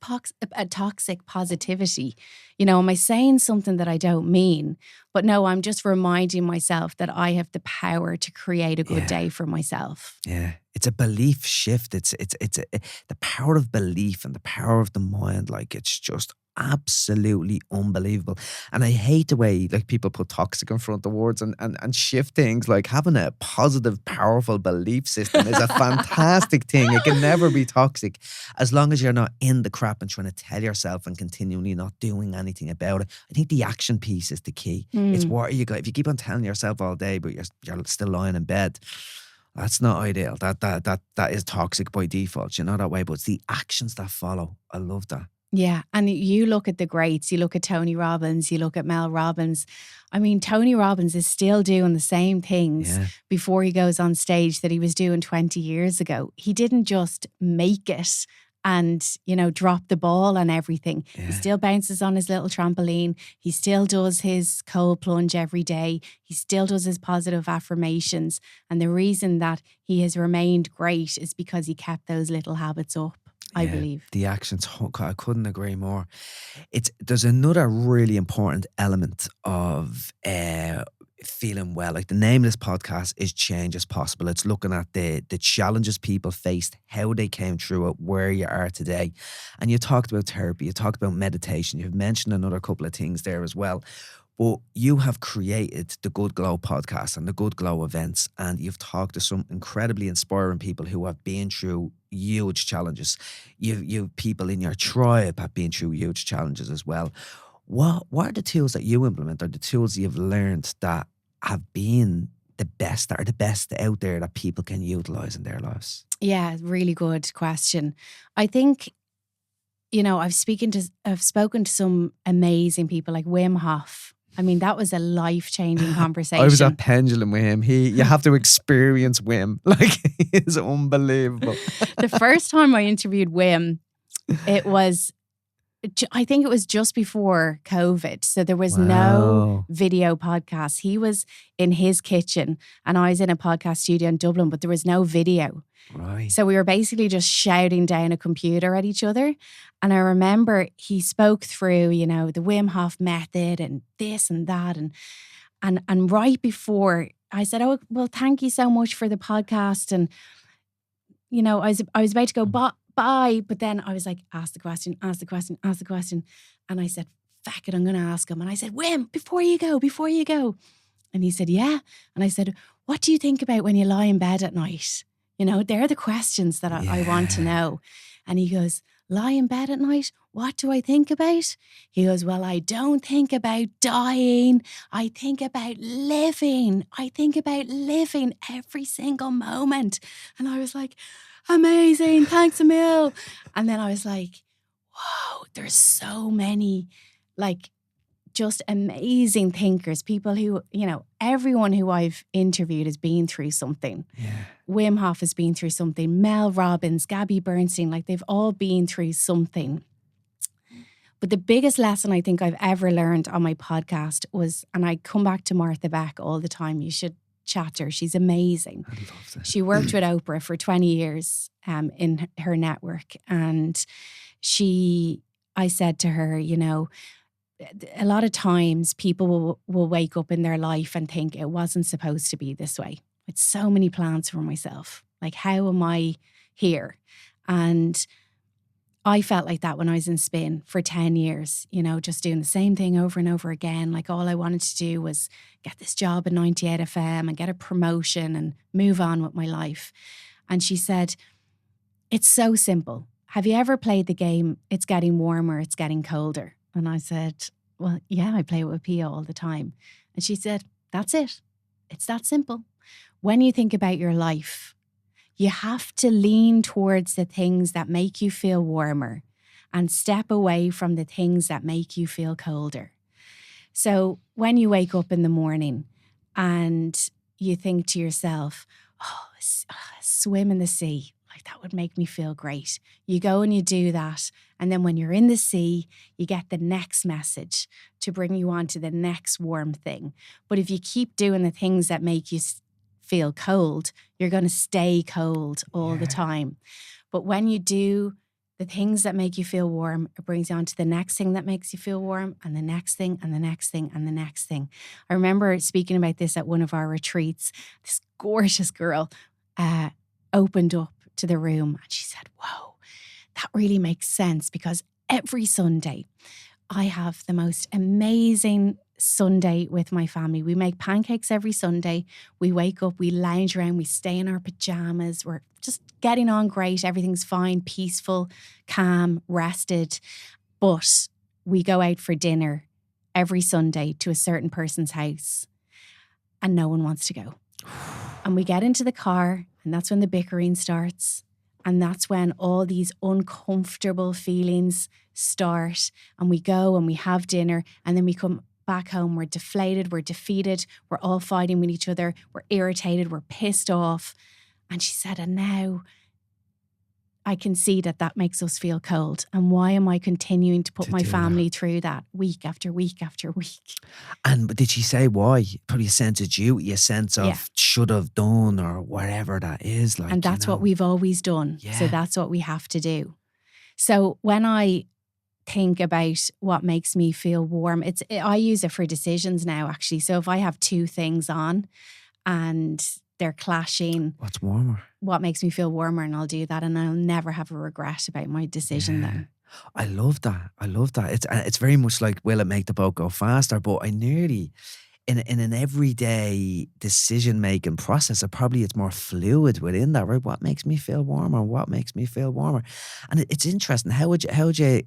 a toxic positivity? You know, am I saying something that I don't mean? But no, I'm just reminding myself that I have the power to create a good Yeah. day for myself. Yeah. It's a belief shift. It's the power of belief and the power of the mind. Like, it's just absolutely unbelievable. And I hate the way like people put toxic in front of the words and shift things. Like, having a positive, powerful belief system is a fantastic thing. It can never be toxic as long as you're not in the crap and trying to tell yourself and continually not doing anything about it. I think the action piece is the key. It's what are you got. If you keep on telling yourself all day, but you're still lying in bed, that's not ideal. That is toxic by default, you know, that way. But it's the actions that follow. I love that. Yeah. And you look at the greats, you look at Tony Robbins, you look at Mel Robbins. I mean, Tony Robbins is still doing the same things Yeah. before he goes on stage that he was doing 20 years ago. He didn't just make it and, you know, drop the ball on everything. Yeah. He still bounces on his little trampoline. He still does his cold plunge every day. He still does his positive affirmations. And the reason that he has remained great is because he kept those little habits up. I believe. The actions, I couldn't agree more. There's another really important element of feeling well. Like, the name of this podcast is Change is Possible. It's looking at the challenges people faced, how they came through it, where you are today. And you talked about therapy, you talked about meditation, you've mentioned another couple of things there as well. But you have created the Good Glow podcast and the Good Glow events, and you've talked to some incredibly inspiring people who have been through huge challenges. You've people in your tribe have been through huge challenges as well. What are the tools that you implement, or the tools you've learned that have been the best, that are the best out there that people can utilize in their lives? Yeah, really good question. I think, you know, I've spoken to some amazing people like Wim Hof. I mean, that was a life-changing conversation. I was at Pendulum with him. You have to experience Wim. Like, he's unbelievable. The first time I interviewed Wim, I think it was just before COVID. So there was no Wow. video podcast. He was in his kitchen and I was in a podcast studio in Dublin, but there was no video. Right. So we were basically just shouting down a computer at each other. And I remember he spoke through, you know, the Wim Hof method and this and that. And right before I said, oh, well, thank you so much for the podcast. And, you know, I was about to go, bye. But then I was like, ask the question. And I said, fuck it, I'm going to ask him. And I said, Wim, before you go. And he said, yeah. And I said, what do you think about when you lie in bed at night? You know, they're the questions that I want to know. And he goes, lie in bed at night? What do I think about? He goes, well, I don't think about dying. I think about living. I think about living every single moment. And I was like, amazing. Thanks a mil. And then I was like, whoa, there's so many, like, just amazing thinkers, people who, you know, everyone who I've interviewed has been through something. Yeah. Wim Hof has been through something. Mel Robbins, Gabby Bernstein, like, they've all been through something. But the biggest lesson I think I've ever learned on my podcast was, and I come back to Martha Beck all the time, you should chat to her. She's amazing. I love that. She worked with Oprah for 20 years in her network. And I said to her, you know, a lot of times people will wake up in their life and think it wasn't supposed to be this way. With so many plans for myself. Like, how am I here? And I felt like that when I was in spin for 10 years, you know, just doing the same thing over and over again. Like, all I wanted to do was get this job at 98 FM and get a promotion and move on with my life. And she said, it's so simple. Have you ever played the game, It's Getting Warmer, It's Getting Colder? And I said, well, yeah, I play it with Pia all the time. And she said, that's it. It's that simple. When you think about your life, you have to lean towards the things that make you feel warmer and step away from the things that make you feel colder. So when you wake up in the morning and you think to yourself, oh, swim in the sea. like, that would make me feel great. You go and you do that. And then when you're in the sea, you get the next message to bring you on to the next warm thing. But if you keep doing the things that make you feel cold, you're going to stay cold all the time. But when you do the things that make you feel warm, it brings you on to the next thing that makes you feel warm, and the next thing, and the next thing, and the next thing. I remember speaking about this at one of our retreats. This gorgeous girl opened up to the room and she said, whoa, that really makes sense, because every Sunday I have the most amazing Sunday with my family. We make pancakes every Sunday. We wake up, we lounge around, we stay in our pajamas. We're just getting on great. Everything's fine, peaceful, calm, rested. But we go out for dinner every Sunday to a certain person's house and no one wants to go. And we get into the car, and that's when the bickering starts. And that's when all these uncomfortable feelings start. And we go and we have dinner, and then we come back home. We're deflated, we're defeated, we're all fighting with each other, we're irritated, we're pissed off. And she said, and now I can see that makes us feel cold. And why am I continuing to put my family through that week after week after week? And did she say why? Probably a sense of duty, a sense of should have done, or whatever that is. Like, and that's what we've always done. Yeah. So that's what we have to do. So when I think about what makes me feel warm, I use it for decisions now, actually. So if I have two things on and they're clashing, what's warmer? What makes me feel warmer, and I'll do that, and I'll never have a regret about my decision then. I love that. It's very much like, will it make the boat go faster? But I nearly, in an everyday decision making process, it's more fluid within that, right? What makes me feel warmer? What makes me feel warmer? And it's interesting. How would you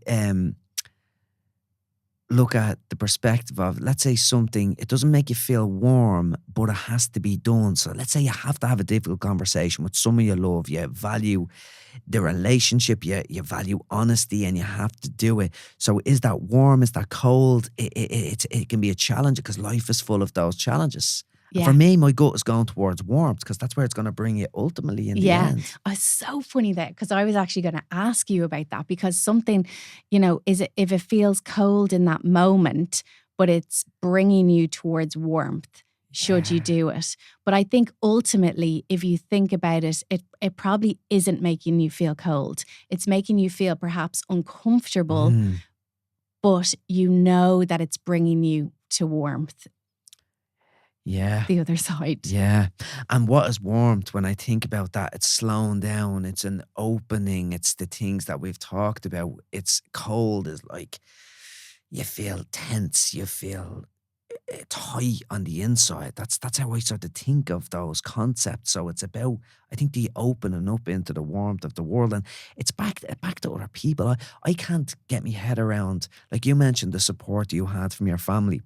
look at the perspective of, let's say something, it doesn't make you feel warm, but it has to be done. So let's say you have to have a difficult conversation with someone you love, you value the relationship, you value honesty, and you have to do it. So is that warm? Is that cold? It can be a challenge, because life is full of those challenges. Yeah. For me, my gut is going towards warmth, because that's where it's going to bring you ultimately in the end. It's so funny that, because I was actually going to ask you about that, because something, if it feels cold in that moment, but it's bringing you towards warmth, should you do it? But I think ultimately, if you think about it, it probably isn't making you feel cold. It's making you feel perhaps uncomfortable, but you know that it's bringing you to warmth. Yeah. The other side. Yeah. And what is warmth? When I think about that, it's slowing down. It's an opening. It's the things that we've talked about. It's cold is like, you feel tense. You feel tight on the inside. That's how I sort of think of those concepts. So it's about, I think, the opening up into the warmth of the world. And it's back to other people. I can't get my head around, like you mentioned, the support you had from your family.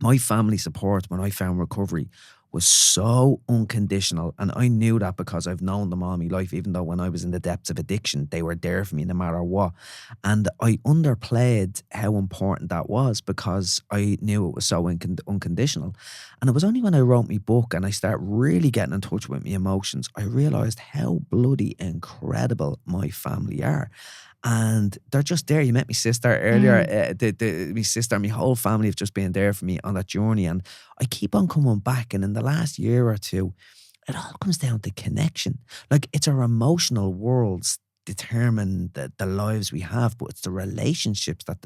My family support when I found recovery was so unconditional, and I knew that because I've known them all my life. Even though when I was in the depths of addiction, they were there for me no matter what. And I underplayed how important that was, because I knew it was so unconditional. And it was only when I wrote my book and I started really getting in touch with my emotions, I realised how bloody incredible my family are. And they're just there. You met my sister earlier. My sister, my whole family have just been there for me on that journey. And I keep on coming back. And in the last year or two, it all comes down to connection. Like, it's our emotional worlds determine the lives we have, but it's the relationships that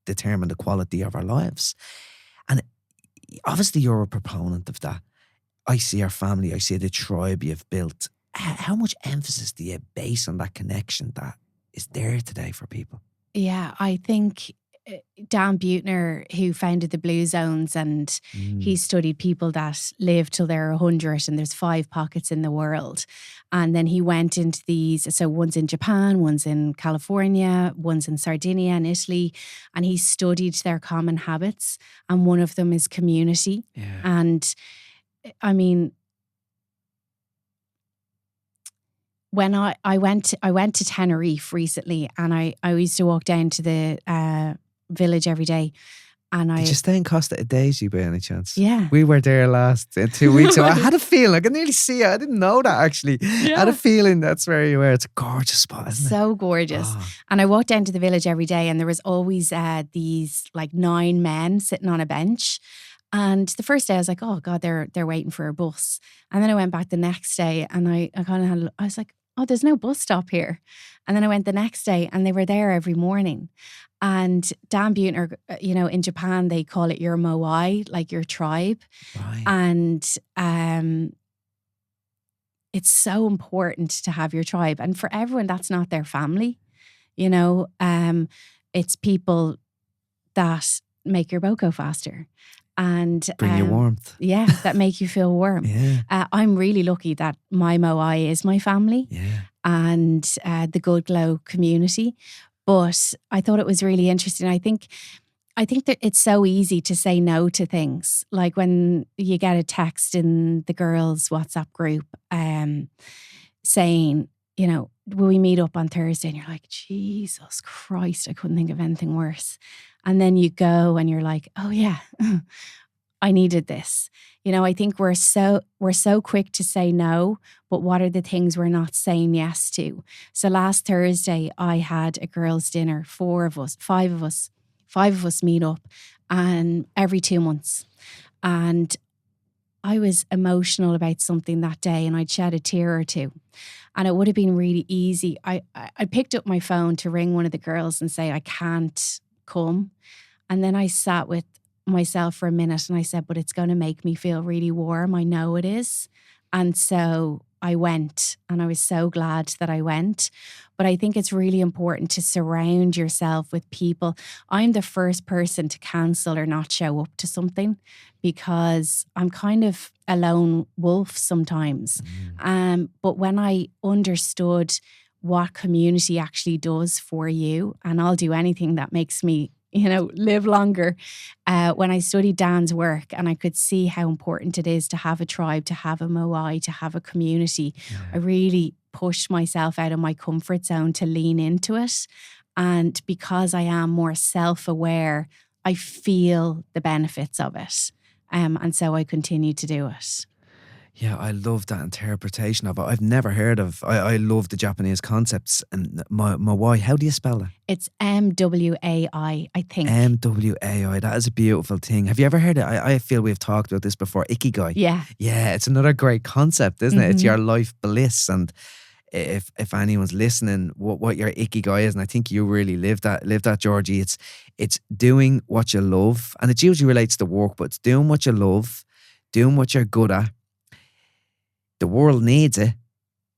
determine the quality of our lives. And obviously, you're a proponent of that. I see our family. I see the tribe you've built. How much emphasis do you base on that connection that is there today for people? Yeah, I think Dan Buettner, who founded the Blue Zones, and he studied people that live till they're 100, and there's 5 pockets in the world. And then he went into these, so one's in Japan, one's in California, one's in Sardinia and Italy, and he studied their common habits, and one of them is community. Yeah. And I mean, when I went to Tenerife recently, and I used to walk down to the village every day, And Did you stay in Costa Daisy by any chance? Yeah. We were there last 2 weeks ago. I had a feeling, I could nearly see it. I didn't know that actually. I had a feeling that's where you were. It's a gorgeous spot, isn't it? So gorgeous. Oh. And I walked down to the village every day, and there was always these like 9 men sitting on a bench. And the first day I was like, oh God, they're waiting for a bus. And then I went back the next day, and I was like, oh, there's no bus stop here. And then I went the next day, and they were there every morning. And Dan Buettner, in Japan, they call it your moai, like your tribe. Right. And it's so important to have your tribe. And for everyone, that's not their family. It's people that make your BOCO faster. And bring you warmth. Yeah, that make you feel warm. Yeah. I'm really lucky that my moai is my family. Yeah. And the Good Glow community. But I thought it was really interesting. I think that it's so easy to say no to things. Like when you get a text in the girls' WhatsApp group saying, will we meet up on Thursday? And you're like, Jesus Christ, I couldn't think of anything worse. And then you go and you're like, oh yeah, I needed this. I think we're so quick to say no, but what are the things we're not saying yes to? So last Thursday, I had a girls' dinner, 5 of us meet up, and every 2 months. And I was emotional about something that day, and I'd shed a tear or two. And it would have been really easy. I picked up my phone to ring one of the girls and say, I can't come. And then I sat with myself for a minute and I said, but it's going to make me feel really warm. I know it is. And so I went, and I was so glad that I went. But I think it's really important to surround yourself with people. I'm the first person to cancel or not show up to something because I'm kind of a lone wolf sometimes. But when I understood what community actually does for you, and I'll do anything that makes me live longer. When I studied Dan's work, and I could see how important it is to have a tribe, to have a moai, to have a community, I really pushed myself out of my comfort zone to lean into it. And because I am more self-aware, I feel the benefits of it. And so I continue to do it. Yeah, I love that interpretation of it. I've never heard of. I love the Japanese concepts. And moai, how do you spell it? It's MWAI, I think. MWAI. That is a beautiful thing. Have you ever heard it? I feel we've talked about this before. Ikigai. Yeah. Yeah, it's another great concept, isn't it? It's your life bliss. And if anyone's listening, what your Ikigai is, and I think you really live that, Georgie. It's doing what you love, and it usually relates to work, but it's doing what you love, doing what you're good at. The world needs it,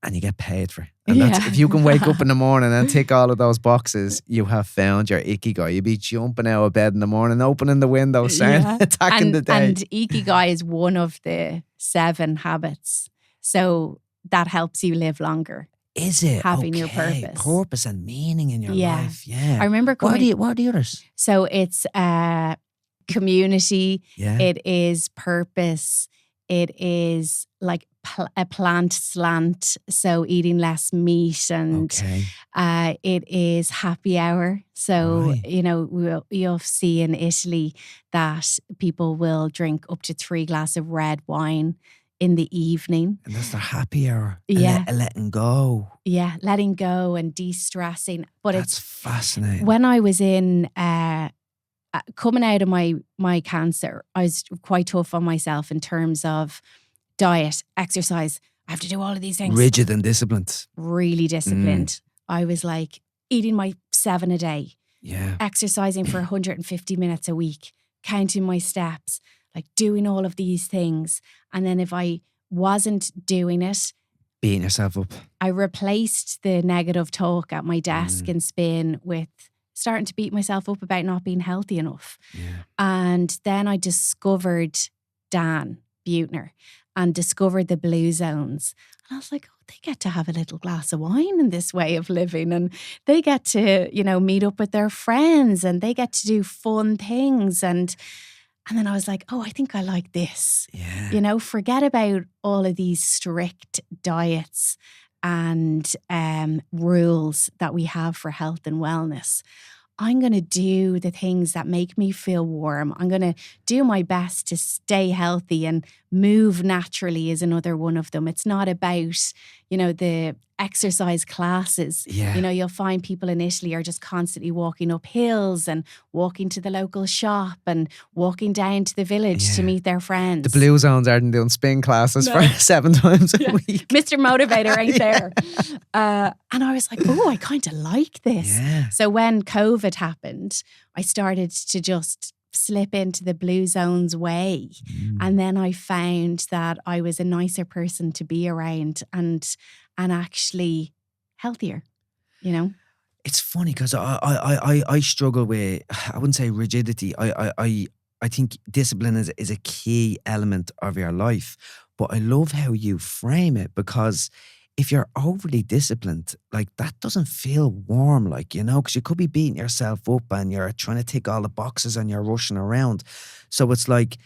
and you get paid for it. And that's, if you can wake up in the morning and tick all of those boxes, you have found your Ikigai. You'd be jumping out of bed in the morning, opening the window, attacking the day. And Ikigai is one of the 7 habits. So that helps you live longer. Is it? Having your purpose. Purpose and meaning in your life. Yeah. I remember coming. What are the others? So it's community. Yeah. It is purpose. It is like a plant slant, so eating less meat, and it is happy hour. So, you'll see in Italy that people will drink up to 3 glasses of red wine in the evening. And that's their happy hour. Yeah. Letting go. Yeah, letting go and de-stressing. But that's fascinating. When I was in... coming out of my cancer, I was quite tough on myself in terms of diet, exercise. I have to do all of these things. Rigid and disciplined. Really disciplined. I was like eating my 7 a day. Yeah. Exercising for 150 minutes a week. Counting my steps. Like doing all of these things. And then if I wasn't doing it, beating yourself up. I replaced the negative talk at my desk in Spain with starting to beat myself up about not being healthy enough. Yeah. And then I discovered Dan Buettner and discovered the blue zones. And I was like, oh, they get to have a little glass of wine in this way of living, and they get to, meet up with their friends, and they get to do fun things. And then I was like, oh, I think I like this. Yeah. Forget about all of these strict diets and rules that we have for health and wellness. I'm going to do the things that make me feel warm. I'm going to do my best to stay healthy, and move naturally is another one of them. It's not about, the exercise classes. Yeah. You'll find people in Italy are just constantly walking up hills and walking to the local shop and walking down to the village to Yeah. meet their friends. The blue zones aren't doing spin classes No. for 7 times a Yeah. week. Mr. Motivator ain't Yeah. there. And I was like, oh, I kind of like this. Yeah. So when COVID happened, I started to just slip into the blue zones way. And then I found that I was a nicer person to be around, and actually healthier, It's funny because I struggle with, I wouldn't say rigidity. I think discipline is a key element of your life. But I love how you frame it, because if you're overly disciplined, like, that doesn't feel warm, like, because you could be beating yourself up and you're trying to tick all the boxes and you're rushing around. So it's like,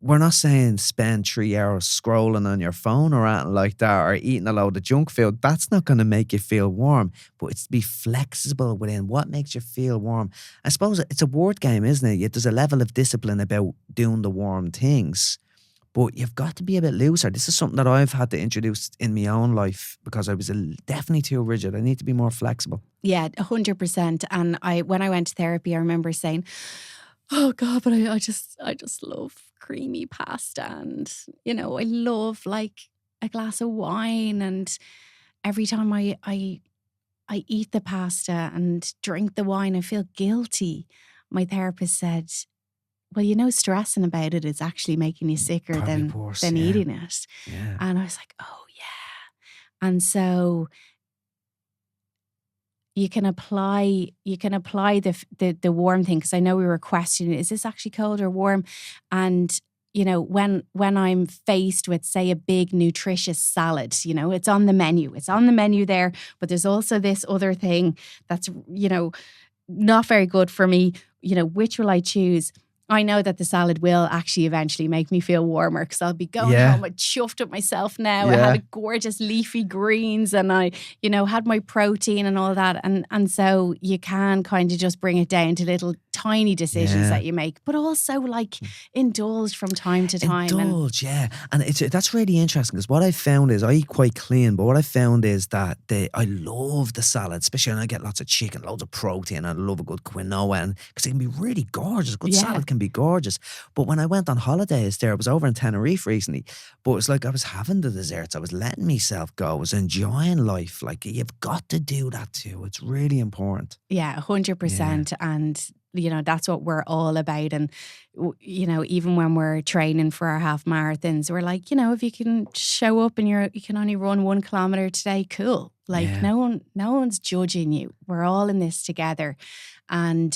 we're not saying spend 3 hours scrolling on your phone or anything like that, or eating a load of junk food. That's not going to make you feel warm. But it's to be flexible within what makes you feel warm. I suppose it's a word game, isn't it? There's a level of discipline about doing the warm things, but you've got to be a bit looser. This is something that I've had to introduce in my own life, because I was definitely too rigid. I need to be more flexible. Yeah, 100%. And when I went to therapy, I remember saying, oh God, but I just love creamy pasta, and I love like a glass of wine, and every time I eat the pasta and drink the wine, I feel guilty. My therapist said, well, stressing about it is actually making you sicker Probably than worse, eating it. Yeah. And I was like, oh yeah. And so you can apply the warm thing, because I know we were questioning, is this actually cold or warm? And when I'm faced with, say, a big nutritious salad, it's on the menu. It's on the menu there, but there's also this other thing that's, not very good for me. Which will I choose? I know that the salad will actually eventually make me feel warmer, because I'll be going home. I chuffed at myself now. I had a gorgeous leafy greens, and I, had my protein and all that. And so you can kind of just bring it down to little tiny decisions that you make, but also like indulge from time to time. Indulge, yeah. And that's really interesting, because what I found is, I eat quite clean, but what I found is that I love the salad, especially when I get lots of chicken, loads of protein. I love a good quinoa, and because it can be really gorgeous. Good salad can be gorgeous. But when I went on holidays there, I was over in Tenerife recently, but it was like I was having the desserts. I was letting myself go. I was enjoying life. Like, you've got to do that too. It's really important. Yeah, 100%. And that's what we're all about. And, even when we're training for our half marathons, we're like, if you can show up and you can only run 1 kilometer today, cool. Like, no one's judging you. We're all in this together. And,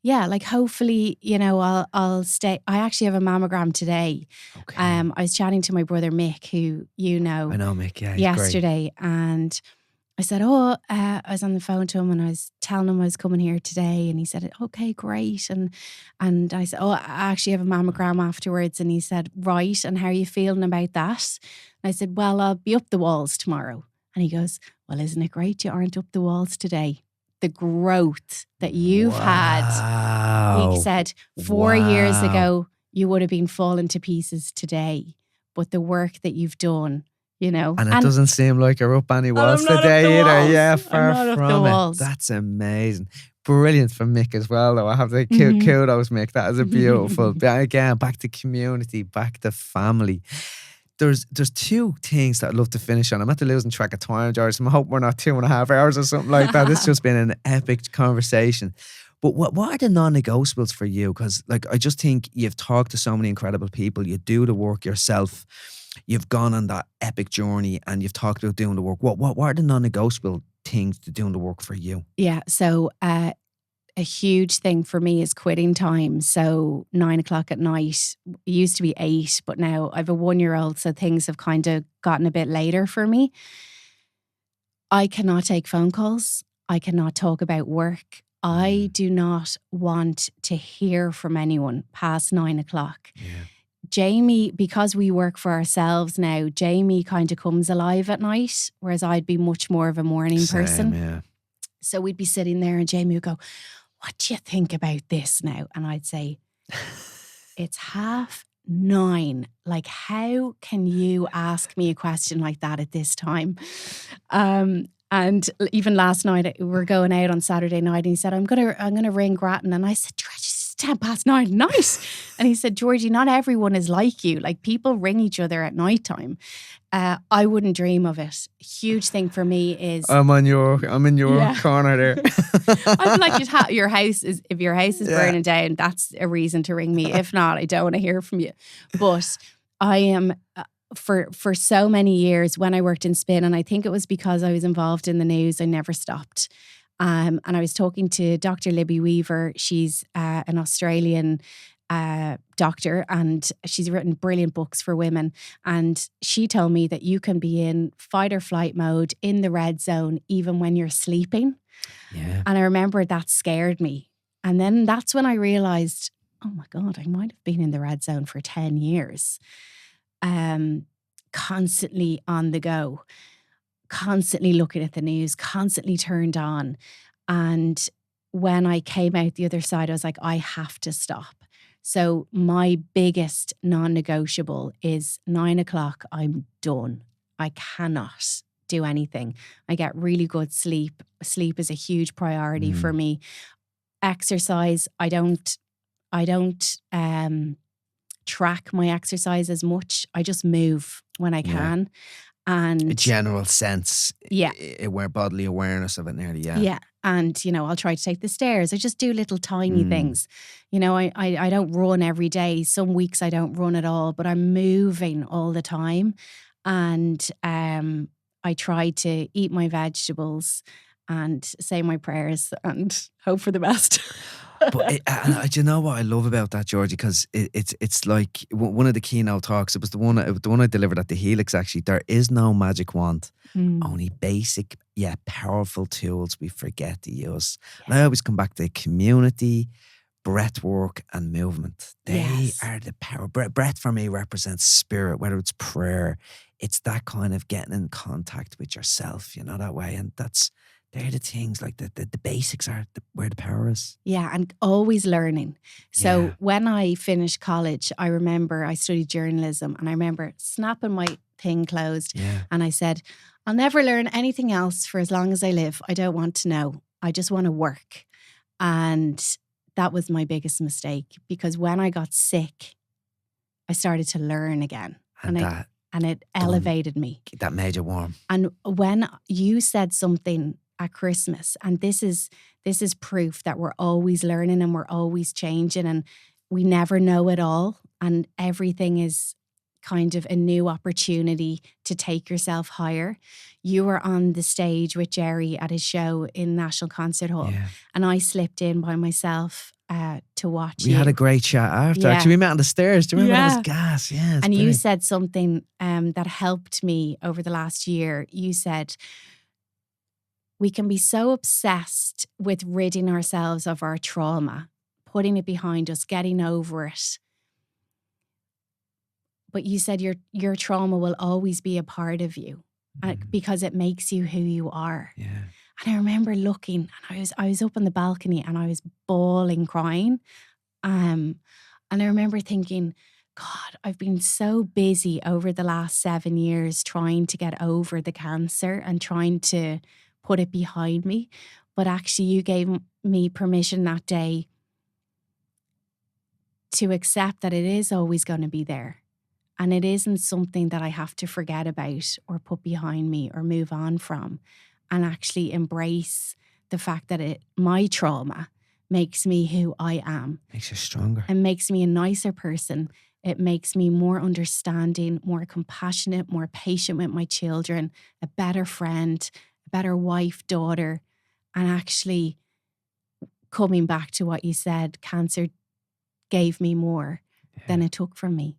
like, hopefully, I'll stay. I actually have a mammogram today. Okay. I was chatting to my brother Mick, who I know Mick, yeah, he's yesterday, great. And I said, I was on the phone to him, and I was telling him I was coming here today, and he said, okay, great. And I said, I actually have a mammogram afterwards. And he said, right, and how are you feeling about that? And I said, well, I'll be up the walls tomorrow. And he goes, well, isn't it great you aren't up the walls today? The growth that you've had. He said 4 years ago, you would have been falling to pieces today. But the work that you've done, And it doesn't seem like you're up any walls today either. Yeah, far from it. That's amazing. Brilliant for Mick as well, though. I have to kudos, Mick. That is a beautiful. Again, back to community, back to family. There's 2 things that I'd love to finish on. I'm at the losing track of time, George. I hope we're not 2.5 hours or something like that. This has just been an epic conversation. But what are the non-negotiables for you? Because, like, I just think you've talked to so many incredible people. You do the work yourself. You've gone on that epic journey, and you've talked about doing the work. What are the non-negotiable things to doing the work for you? Yeah, so a huge thing for me is quitting time. So 9 o'clock at night, it used to be 8, but now I have a 1-year-old, so things have kind of gotten a bit later for me. I cannot take phone calls. I cannot talk about work. I do not want to hear from anyone past 9 o'clock. Yeah. Jamie, because we work for ourselves now, Jamie kind of comes alive at night, whereas I'd be much more of a morning person. Yeah. So we'd be sitting there and Jamie would go, what do you think about this now? And I'd say, it's 9:30. Like, how can you ask me a question like that at this time? And even last night, we were going out on Saturday night, and he said, I'm gonna ring Grattan. And I said, George, it's 9:10 at night. And he said, Georgie, not everyone is like you. Like, people ring each other at nighttime. I wouldn't dream of it. Huge thing for me is I'm in your corner there. I feel like your house is, if your house is burning down, that's a reason to ring me. If not, I don't want to hear from you. But I am for so many years when I worked in spin, and I think it was because I was involved in the news, I never stopped. And I was talking to Dr. Libby Weaver. She's an Australian doctor, and she's written brilliant books for women. And she told me that you can be in fight or flight mode in the red zone even when you're sleeping. Yeah. And I remember that scared me. And then that's when I realized, oh my God, I might have been in the red zone for 10 years. Constantly on the go, constantly looking at the news, constantly turned on. And when I came out the other side, I was like, I have to stop. So my biggest non-negotiable is 9:00, I'm done. I cannot do anything. I get really good sleep. Sleep is a huge priority for me. Exercise, I don't track my exercise as much. I just move when I can. And a general sense, yeah, bodily awareness of it nearly, yeah. And, I'll try to take the stairs. I just do little tiny things. I don't run every day. Some weeks I don't run at all, but I'm moving all the time. And I try to eat my vegetables and say my prayers and hope for the best. But do you know what I love about that, Georgie? Because it's like one of the keynote talks. It was the one I delivered at the Helix. Actually, there is no magic wand, only basic yet powerful tools we forget to use. And I always come back to community, breath work, and movement. They are the power. Breath for me represents spirit. Whether it's prayer, it's that kind of getting in contact with yourself. That way, and they're the things, like the basics are where the power is. Yeah, and always learning. So when I finished college, I remember I studied journalism, and I remember snapping my thing closed. And I said, I'll never learn anything else for as long as I live. I don't want to know. I just want to work. And that was my biggest mistake, because when I got sick, I started to learn again. And it elevated me. That made you warm. And when you said something at Christmas, and this is proof that we're always learning and we're always changing, and we never know it all, and everything is kind of a new opportunity to take yourself higher. You were on the stage with Jerry at his show in National Concert Hall, and I slipped in by myself to watch you. We had a great chat after. Actually, we met on the stairs. Do you remember? That was gas. Yeah. And brilliant. You said something that helped me over the last year. You said, we can be so obsessed with ridding ourselves of our trauma, putting it behind us, getting over it. But you said your trauma will always be a part of you because it makes you who you are. Yeah. And I remember looking, and I was up on the balcony, and I was bawling, crying. And I remember thinking, God, I've been so busy over the last 7 years trying to get over the cancer and trying to put it behind me. But actually, you gave me permission that day to accept that it is always going to be there. And it isn't something that I have to forget about or put behind me or move on from. And actually embrace the fact that my trauma makes me who I am. Makes you stronger. And makes me a nicer person. It makes me more understanding, more compassionate, more patient with my children, a better friend, a better wife, daughter. And actually, coming back to what you said, cancer gave me more than it took from me.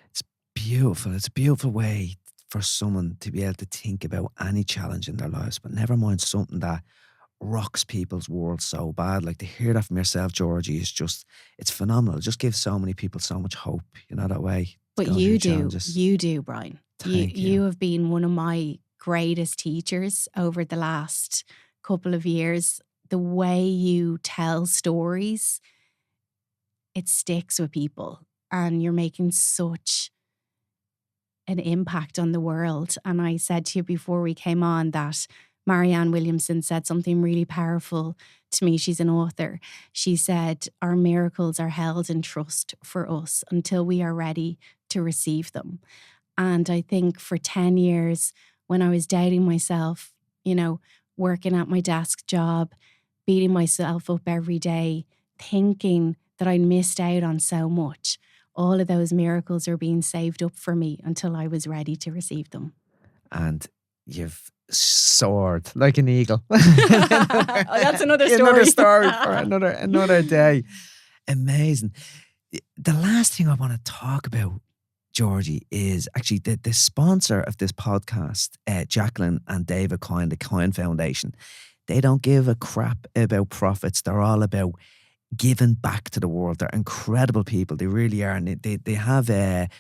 It's beautiful. It's a beautiful way for someone to be able to think about any challenge in their lives, but never mind something that rocks people's world so bad. Like, to hear that from yourself, Georgie, is just, it's phenomenal. It just gives so many people so much hope, that way. But you do, Brian. You have been one of my greatest teachers over the last couple of years. the way you tell stories, it sticks with people, and you're making such an impact on the world. And I said to you before we came on that Marianne Williamson said something really powerful to me. She's an author. She said, our miracles are held in trust for us until we are ready to receive them. And I think for 10 years, when I was doubting myself, working at my desk job, beating myself up every day, thinking that I missed out on so much, all of those miracles are being saved up for me until I was ready to receive them. And you've soared like an eagle. That's another story. Another story for another day. Amazing. The last thing I want to talk about, Georgie, is actually the sponsor of this podcast, Jacqueline and David Coyne, the Coyne Foundation. They don't give a crap about profits. They're all about giving back to the world. They're incredible people. They really are. And they have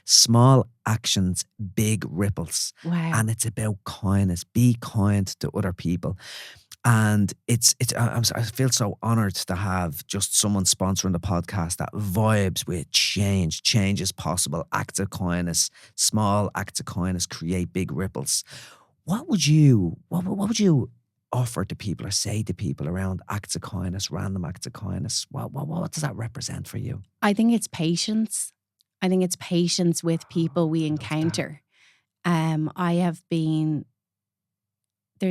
small actions, big ripples. Wow. And it's about kindness. Be kind to other people. And I feel so honoured to have just someone sponsoring the podcast that vibes with change. Change is possible. Acts of kindness, small acts of kindness create big ripples. What would you offer to people or say to people around acts of kindness, random acts of kindness? What does that represent for you? I think it's patience. I think it's patience with people we encounter. There's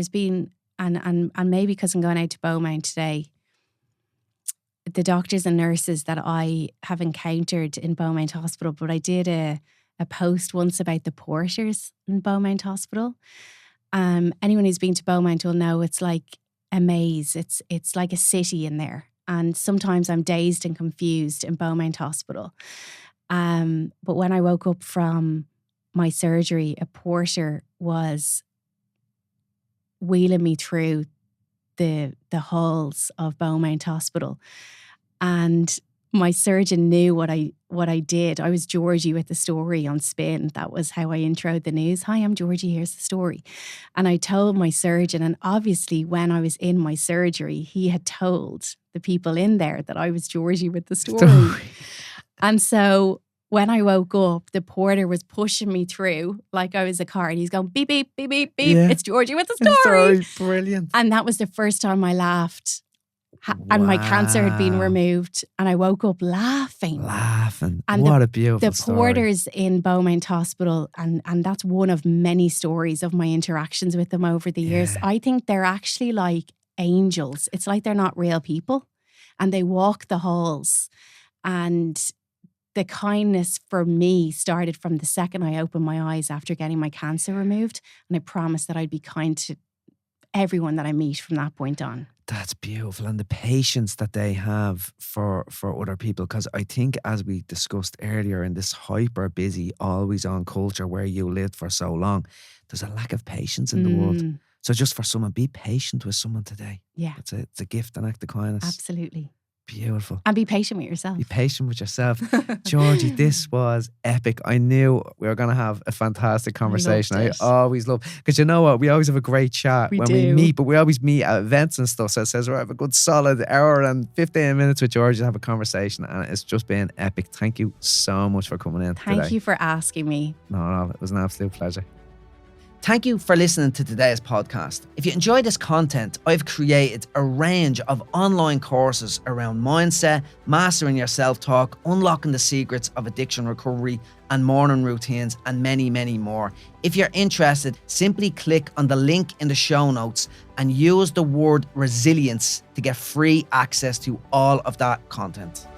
been, and maybe because I'm going out to Beaumont today, the doctors and nurses that I have encountered in Beaumont Hospital, but I did a post once about the porters in Beaumont Hospital. Anyone who's been to Beaumont will know it's like a maze. It's like a city in there. And sometimes I'm dazed and confused in Beaumont Hospital. But when I woke up from my surgery, a porter was wheeling me through the halls of Beaumont Hospital. And my surgeon knew what I did. I was Georgie with the story on Spin. That was how I introed the news. Hi, I'm Georgie, here's the story. And I told my surgeon, and obviously when I was in my surgery, he had told the people in there that I was Georgie with the story. And so when I woke up, the porter was pushing me through like I was a car. And he's going, beep, beep, beep, beep, beep. Yeah. It's Georgie with the story. Brilliant. And that was the first time I laughed. And my cancer had been removed, and I woke up laughing. And what a beautiful story. The porters in Beaumont Hospital, and that's one of many stories of my interactions with them over the years. I think they're actually like angels. It's like they're not real people, and they walk the halls. And the kindness for me started from the second I opened my eyes after getting my cancer removed, and I promised that I'd be kind to everyone that I meet from that point on. That's beautiful. And the patience that they have for other people. Because I think, as we discussed earlier, in this hyper busy, always on culture where you lived for so long, there's a lack of patience in the world. So just for someone, be patient with someone today. Yeah. It's a gift, an act of kindness. Absolutely. Beautiful. And be patient with yourself. Be patient with yourself. Georgie, this was epic. I knew we were going to have a fantastic conversation. I always love, because you know what? We always have a great chat when we meet, but we always meet at events and stuff. So it says, we'll have a good solid hour and 15 minutes with Georgie to have a conversation. And it's just been epic. Thank you so much for coming in today. Thank you for asking me. No, it was an absolute pleasure. Thank you for listening to today's podcast. If you enjoy this content, I've created a range of online courses around mindset, mastering your self-talk, unlocking the secrets of addiction recovery and morning routines, and many, many more. If you're interested, simply click on the link in the show notes and use the word resilience to get free access to all of that content.